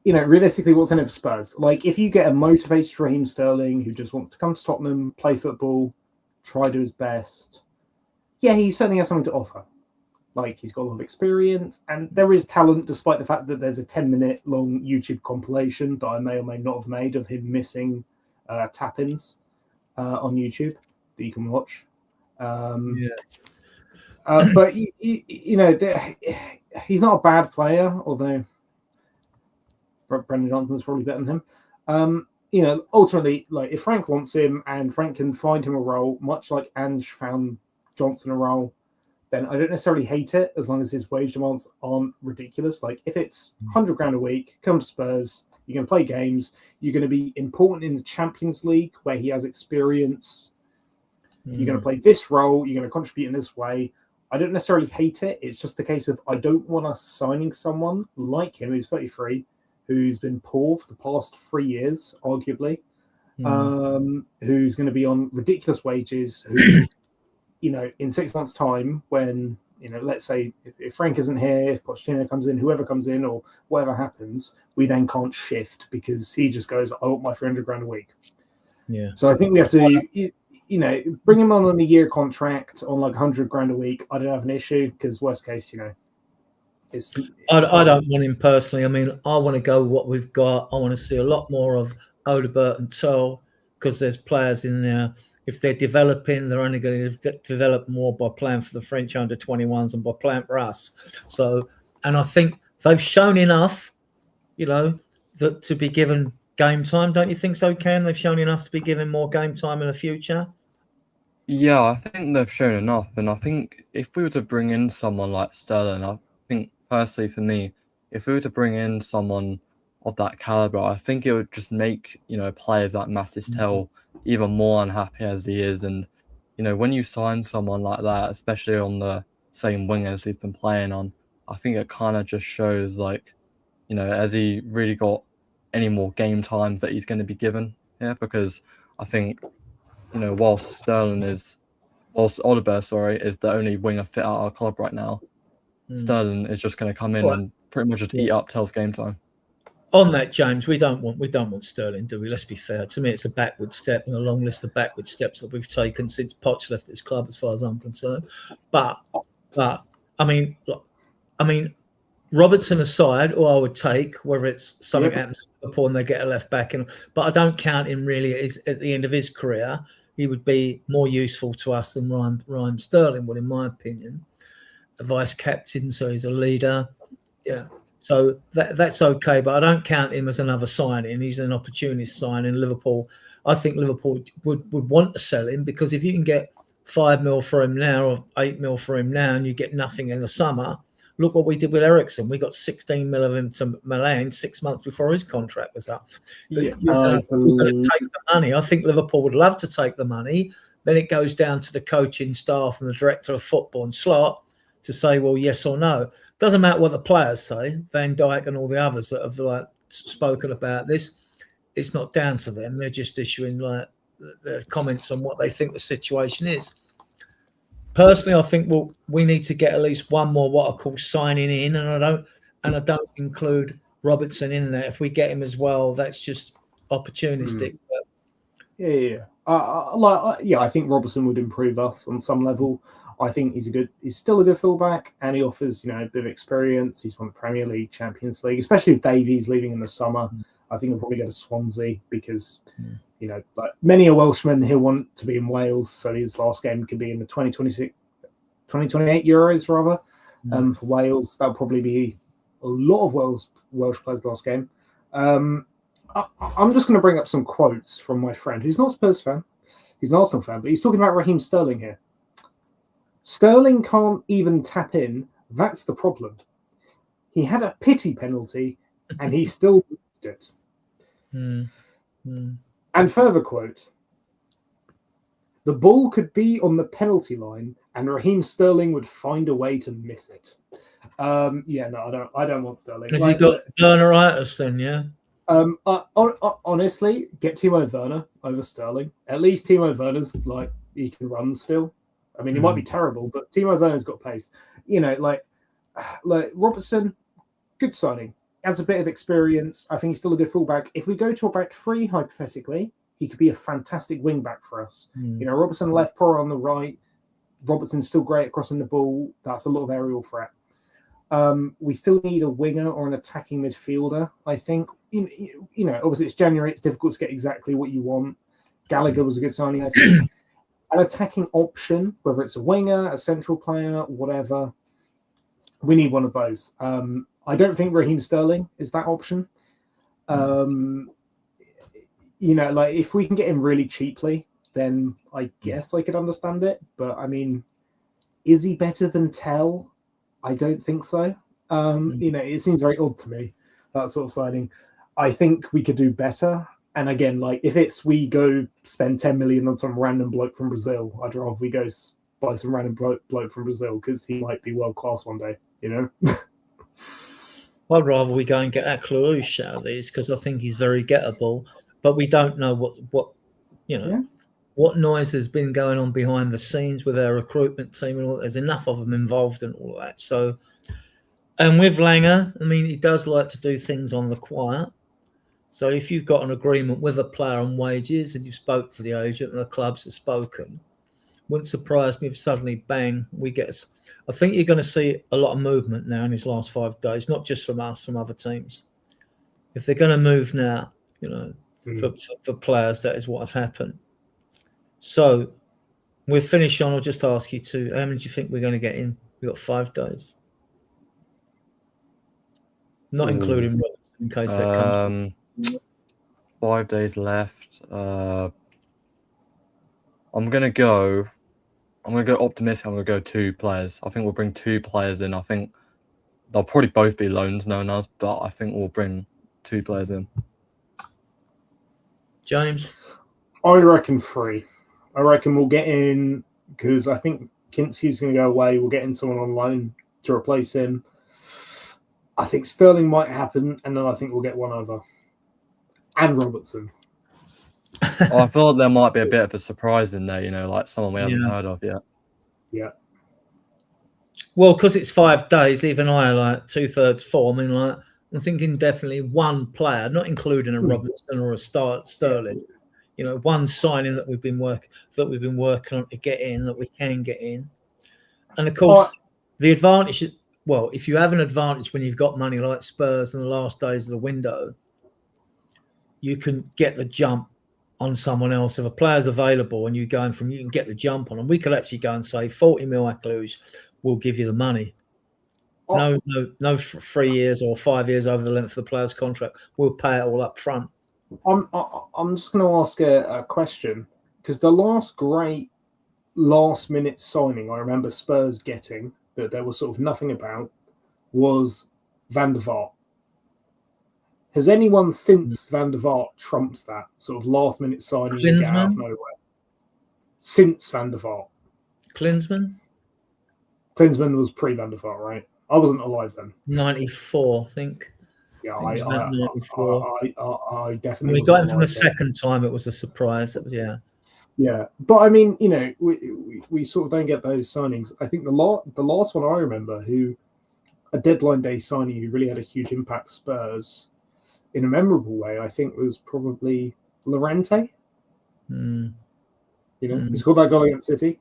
Realistically, what's in it for Spurs? Like, if you get a motivated Raheem Sterling who just wants to come to Tottenham, play football, try to do his best, yeah, he certainly has something to offer. Like, he's got a lot of experience, and there is talent, despite the fact that there's a 10-minute long YouTube compilation that I may or may not have made of him missing tap-ins on YouTube that you can watch. But he's not a bad player, although Brendan Johnson's probably better than him. Ultimately, like, if Frank wants him and Frank can find him a role, much like Ange found Johnson a role, then I don't necessarily hate it, as long as his wage demands aren't ridiculous. Like, if it's £100,000 a week, come to Spurs, you're going to play games, you're going to be important in the Champions League where he has experience, you're going to play this role, you're going to contribute in this way. I don't necessarily hate it. It's just the case of, I don't want us signing someone like him who's 33, who's been poor for the past 3 years, arguably, who's going to be on ridiculous wages, who, in 6 months' time, when, let's say if Frank isn't here, if Pochettino comes in, whoever comes in, or whatever happens, we then can't shift because he just goes, I want my £300,000 a week. Yeah. So I think we have to, bring him on a year contract on like £100,000 a week. I don't have an issue because worst case, I don't want him personally. I mean, I want to go with what we've got. I want to see a lot more of Odebert and Tull, because there's players in there. If they're developing, they're only going to develop more by playing for the French under-21s and by playing for us. So, and I think they've shown enough, that to be given game time. Don't you think so, Ken? They've shown enough to be given more game time in the future? Yeah, I think they've shown enough. And I think if we were to bring in someone like Sterling, I think personally for me, if we were to bring in someone of that caliber, I think it would just make, players like Mattis Tell even more unhappy as he is. And, when you sign someone like that, especially on the same wing as he's been playing on, I think it kind of just shows, like, has he really got any more game time that he's going to be given here? Because I think, whilst Odebert, is the only winger fit at our club right now, Sterling is just going to come in and pretty much just eat up Tell's game time. On that, James, we don't want Sterling, do we? Let's be fair. To me, it's a backward step in a long list of backward steps that we've taken since Poch left this club, as far as I'm concerned. But I mean, Robertson aside, or I would take, whether it's something happens to Liverpool and they get a left back, but I don't count him really at the end of his career. He would be more useful to us than Raheem Sterling would, in my opinion. A vice captain, so he's a leader. Yeah. So that's okay, but I don't count him as another signing. He's an opportunist signing. Liverpool, I think Liverpool would want to sell him, because if you can get 5 mil for him now or 8 mil for him now and you get nothing in the summer, look what we did with Eriksen. We got 16 mil of him to Milan 6 months before his contract was up. You're going to take the money. I think Liverpool would love to take the money. Then it goes down to the coaching staff and the director of football and Slot to say, well, yes or no. Doesn't matter what the players say, Van Dijk and all the others that have spoken about this. It's not down to them. They're just issuing their comments on what they think the situation is. personally, I think we need to get at least one more what I call signing in, and I don't include Robertson in there. If we get him as well, that's just opportunistic. Yeah. I think Robertson would improve us on some level. I think he's still a good fullback, and he offers a bit of experience. He's won the Premier League, Champions League, especially if Davies leaving in the summer. I think he'll probably go to Swansea because like many a Welshman, he'll want to be in Wales, so his last game could be in the 2028 Euros rather. For Wales, that'll probably be a lot of Welsh players' last game. I'm just going to bring up some quotes from my friend, who's not a Spurs fan. He's an Arsenal fan, but he's talking about Raheem Sterling here. Sterling can't even tap in. That's the problem. He had a pity penalty, and he still missed it. And further quote: the ball could be on the penalty line, and Raheem Sterling would find a way to miss it. I don't want Sterling. Has he got Werneritis then? Yeah. Honestly, get Timo Werner over Sterling. At least Timo Werner's like he can run still. I mean, he might be terrible, but Timo Werner's got pace. Like Robertson, good signing. Adds a bit of experience. I think he's still a good fullback. If we go to a back three, hypothetically, he could be a fantastic wing back for us. Robertson left, Porro on the right. Robertson's still great at crossing the ball. That's a lot of aerial threat. We still need a winger or an attacking midfielder, I think. Obviously it's January. It's difficult to get exactly what you want. Gallagher was a good signing, I think. An attacking option, whether it's a winger, a central player, whatever, we need one of those. I don't think Raheem Sterling is that option. If we can get him really cheaply, then I guess I could understand it. But I mean, is he better than Tell? I don't think so. It seems very odd to me, that sort of signing. I think we could do better. And again, if we go spend 10 million on some random bloke from Brazil, I'd rather we go buy some random bloke from Brazil because he might be world class one day, I'd rather we go and get Aklush out of these because I think he's very gettable, but we don't know what noise has been going on behind the scenes with our recruitment team and all. There's enough of them involved in all of that. So, and with Langer, I mean, he does like to do things on the quiet. So if you've got an agreement with a player on wages and you spoke to the agent and the clubs have spoken, wouldn't surprise me if suddenly, bang, we get. I think you're going to see a lot of movement now in these last 5 days, not just from us, from other teams. If they're going to move now, for players, that is what has happened. So we'll finish on. I'll just ask you how many do you think we're going to get in? We've got 5 days. Not including Roberts, in case that comes. 5 days left. I'm gonna go optimistic. I'm gonna go 2 players. I think we'll bring 2 players in. I think they'll probably both be loans, known as, but I think we'll bring 2 players in. James, I reckon 3. I reckon we'll get in because I think Kinsey's going to go away. We'll get in someone on loan to replace him. I think Sterling might happen, and then I think we'll get one over. And Robertson. I feel like there might be a bit of a surprise in there, like someone we haven't heard of yet. Yeah. Well, because it's 5 days, even I 2/3 form. I mean, I'm thinking definitely one player, not including a Robertson or a Sterling. One signing that we've been working on to get in, that we can get in. And of course, the advantage is, well, if you have an advantage when you've got money like Spurs in the last days of the window, you can get the jump on someone else. If a player's available and you can get the jump on them. We could actually go and say 40 mil Akluj, we'll give you the money. No 3 years or 5 years over the length of the player's contract. We'll pay it all up front. I'm just going to ask a question, because the last great last-minute signing I remember Spurs getting that there was sort of nothing about was Van der Vaart. Has anyone since Van der Vaart trumps that sort of last-minute signing you get out of nowhere? Since Van der Vaart. Klinsmann was pre-Van der Vaart, right? I wasn't alive then. 94, I think. Yeah, I definitely. we got him from the second time. It was a surprise. That was Yeah, but I mean, we sort of don't get those signings. I think the last one I remember, who a deadline day signing who really had a huge impact for Spurs in a memorable way, I think was probably Llorente. He scored that goal against City.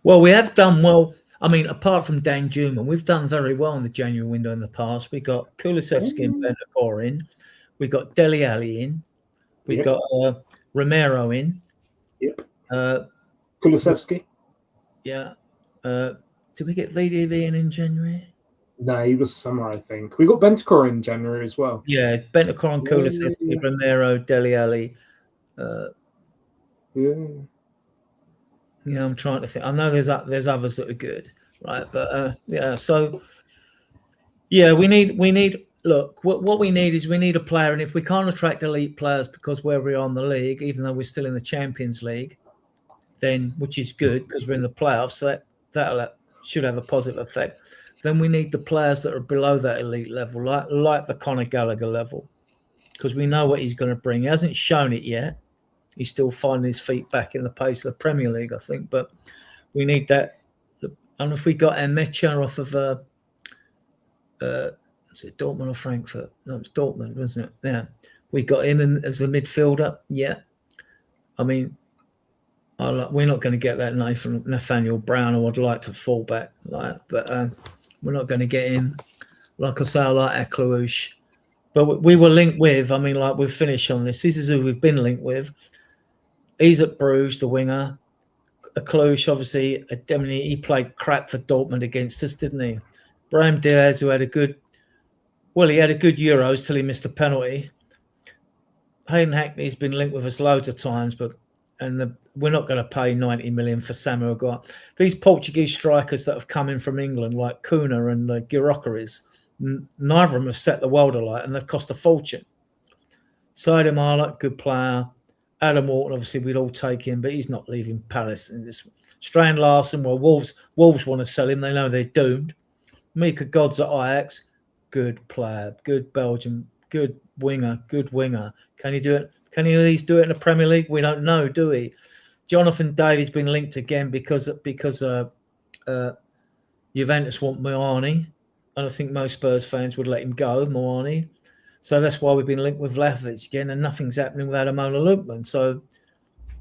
Well, we have done well. I mean, apart from Dan Juman, we've done very well in the January window in the past. We got Kulusevski and Bentancur in. We got Dele Alli in. We got Romero in. Yep. Kulusevski. Yeah. Did we get VDV in January? No, he was summer, I think. We got Bentancur in January as well. Yeah, Bentancur and Kulusevski, Romero, Dele Alli. Yeah, I'm trying to think. I know there's others that are good, right? But so yeah, we need. Look, what we need is we need a player, and if we can't attract elite players because where we are in the league, even though we're still in the Champions League, then which is good because we're in the playoffs, so that should have a positive effect. Then we need the players that are below that elite level, like the Conor Gallagher level, because we know what he's going to bring. He hasn't shown it yet. He's still finding his feet back in the pace of the Premier League, I think. But we need that. And if we got Emecha off of, is it Dortmund or Frankfurt? No, it's Dortmund, wasn't it? Yeah. We got him as a midfielder. Yeah. I mean, we're not going to get that Nathaniel Brown, who I'd like to fall back. But we're not going to get him. Like I say, I like Aklouche. But we were linked with, I mean, like we've finished on this. This is who we've been linked with. He's at Bruges, the winger. Aklouche, obviously, he played crap for Dortmund against us, didn't he? Brahim Diaz, who had a good Euros till he missed a penalty. Hayden Hackney's been linked with us loads of times, we're not going to pay 90 million for Samuel Guard. These Portuguese strikers that have come in from England, like Kuna and Girocaris, neither of them have set the world alight, and they've cost a fortune. Sadio Mane, good player. Adam Walton, obviously, we'd all take him, but he's not leaving Palace in this. Strand Larson, well, Wolves want to sell him. They know they're doomed. Mika Godz at Ajax, good player, good Belgian, good winger. Can he do it? Can he at least do it in the Premier League? We don't know, do we? Jonathan David's been linked again because Juventus want Moani. I don't think most Spurs fans would let him go, Moani. So that's why we've been linked with Vlahovic again, and nothing's happening without Amola Lookman. So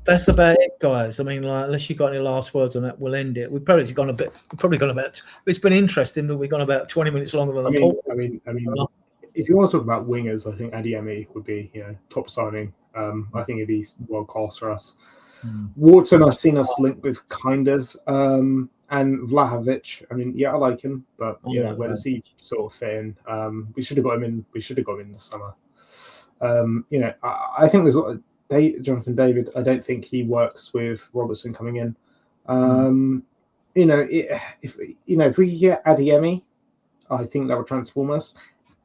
that's about it, guys. I mean, like, unless you've got any last words on that, we'll end it. We've probably gone about. It's been interesting, but we've gone about 20 minutes longer than I thought. I mean, if you want to talk about wingers, I think Adeyemi would be, top signing. I think it'd be world class for us. Wharton, I've seen us linked with kind of, and Vlahovic. I mean, yeah, I like him, but where does he sort of fit in? We should have got him in. We should have got him in the summer. I think there's a lot of Jonathan David. I don't think he works with Robertson coming in. If we could get Adeyemi, I think that would transform us.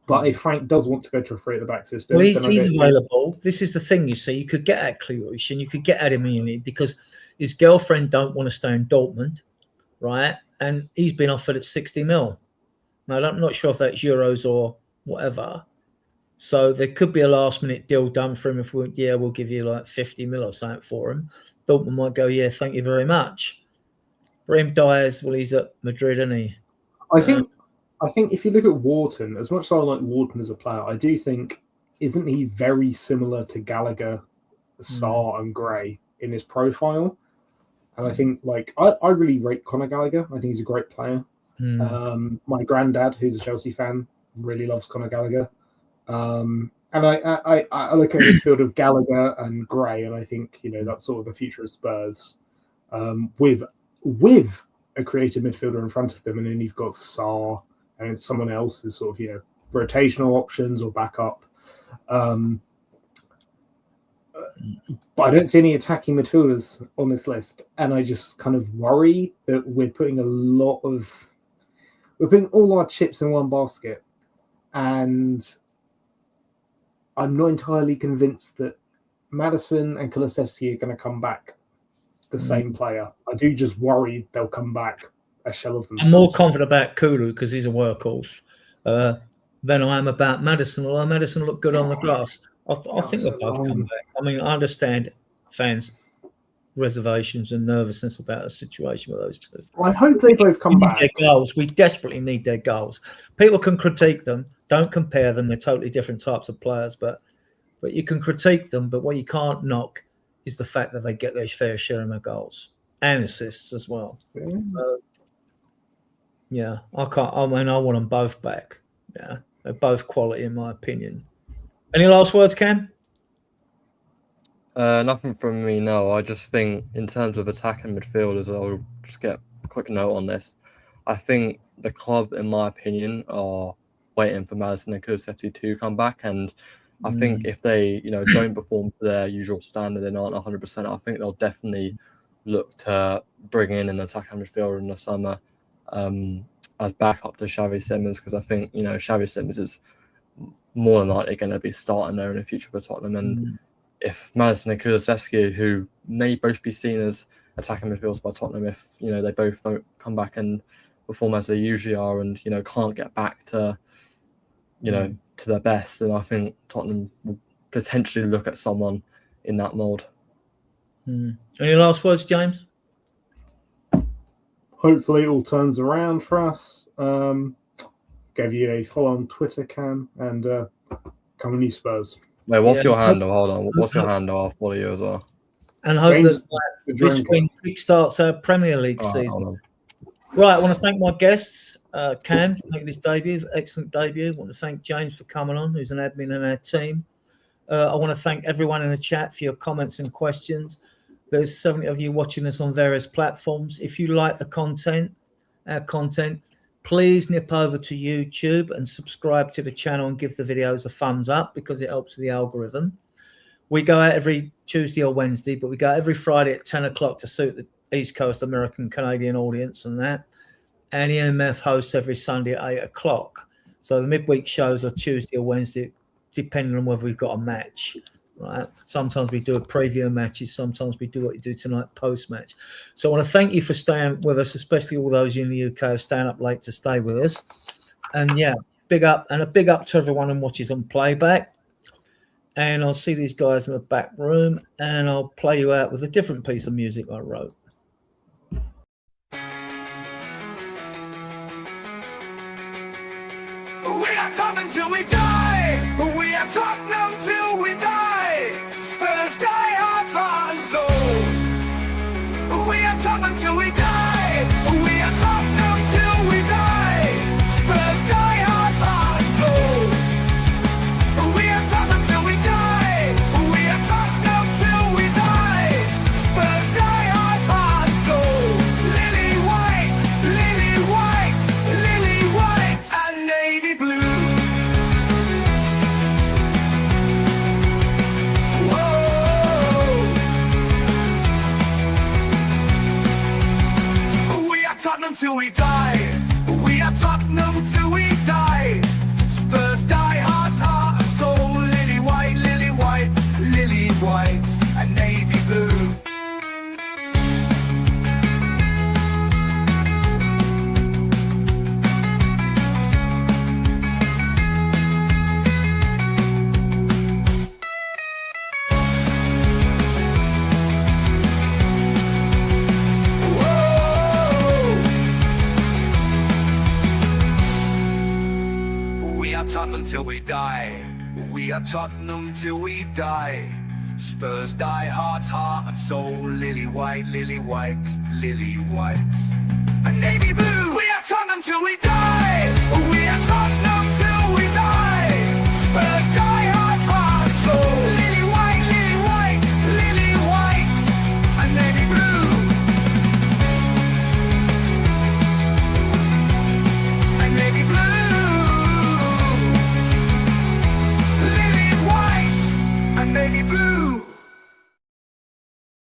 But if Frank does want to go to a three at the back system, well, he's available. This is the thing, you see. You could get at Aklouche and you could get Adeyemi because his girlfriend don't want to stay in Dortmund, right? And he's been offered at 60 mil. Now, I'm not sure if that's euros or whatever. So there could be a last-minute deal done for him if we'll give you like 50 mil or something for him. Dortmund might go, yeah, thank you very much. Brahim Diaz, well, he's at Madrid, isn't he? I think if you look at Wharton, as much as I like Wharton as a player, I do think, isn't he very similar to Gallagher, Sarr and Gray in his profile? And I think, I really rate Conor Gallagher. I think he's a great player. My granddad, who's a Chelsea fan, really loves Conor Gallagher. And I look at the midfield of Gallagher and Gray, and I think, that's sort of the future of Spurs. With a creative midfielder in front of them, and then you've got Sarr, and someone else is sort of, rotational options or backup. But I don't see any attacking midfielders on this list. And I just kind of worry that we're putting all our chips in one basket. And I'm not entirely convinced that Maddison and Kulusevski are going to come back the same player. I do just worry they'll come back a shell of themselves. I'm more confident about Kulu because he's a workhorse than I am about Maddison. Although Maddison looked good on the grass, I think they'll both come back. I mean, I understand fans' reservations and nervousness about the situation with those two. I hope they both come back. Their goals. We desperately need their goals. People can critique them. Don't compare them. They're totally different types of players, but you can critique them. But what you can't knock is the fact that they get their fair share of their goals and assists as well. So, yeah, I can't. I mean, I want them both back. Yeah, they're both quality in my opinion. Any last words, Cam? Nothing from me, no. I just think in terms of attacking midfielders, I'll just get a quick note on this. I think the club, in my opinion, are waiting for Maddison and Kulusevski to come back. And I think if they, don't perform to their usual standard and aren't 100%, I think they'll definitely look to bring in an attacking midfielder in the summer as backup to Xavi Simons, because I think, Xavi Simons is more than likely going to be starting there in the future for Tottenham. And if Maddison and Kulusevski, who may both be seen as attacking midfielders by Tottenham, if they both don't come back and perform as they usually are, and can't get back to to their best, then I think Tottenham will potentially look at someone in that mould. Any last words, James? Hopefully it all turns around for us. Gave you a follow on Twitter, Cam, and come on, you Spurs. Wait, what's your handle? Hold on. What's your handle? I'll follow you as well. And hope that this win kickstarts our Premier League season. Right, I want to thank my guests. Cam for making his debut, excellent debut. I want to thank James for coming on, who's an admin in our team. I want to thank everyone in the chat for your comments and questions. There's 70 of you watching us on various platforms. If you like the content, our content, please nip over to YouTube and subscribe to the channel and give the videos a thumbs up, because it helps the algorithm. We go out every Tuesday or Wednesday, but we go every Friday at 10 o'clock to suit the East Coast American Canadian audience and that. And EMF hosts every Sunday at 8 o'clock. So the midweek shows are Tuesday or Wednesday, depending on whether we've got a match. Right. Sometimes we do a preview of matches. Sometimes we do what you do tonight, post-match. So I want to thank you for staying with us, especially all those in the UK who are staying up late to stay with us. And yeah, big up, and a big up to everyone who watches on playback. And I'll see these guys in the back room, and I'll play you out with a different piece of music I wrote. We are Tottenham till we die. We are Tottenham till we die. Spurs die, hearts, heart and soul. We are Tottenham till we die. We are Tottenham till we die. Spurs die, hearts, heart and soul. We are Tottenham till we die. We are Tottenham till we die. Spurs die, hearts, heart and soul. Lily white, lily white, lily white, and navy blue. Tottenham till we die. We are Tottenham till we die. Spurs die, hearts, heart and soul. Lily white, and navy blue. Tottenham till we die. We are Tottenham till we die. Spurs die, hearts, heart and soul. Lily white, lily white, lily white, and navy blue. We are Tottenham till we die. We are Tottenham.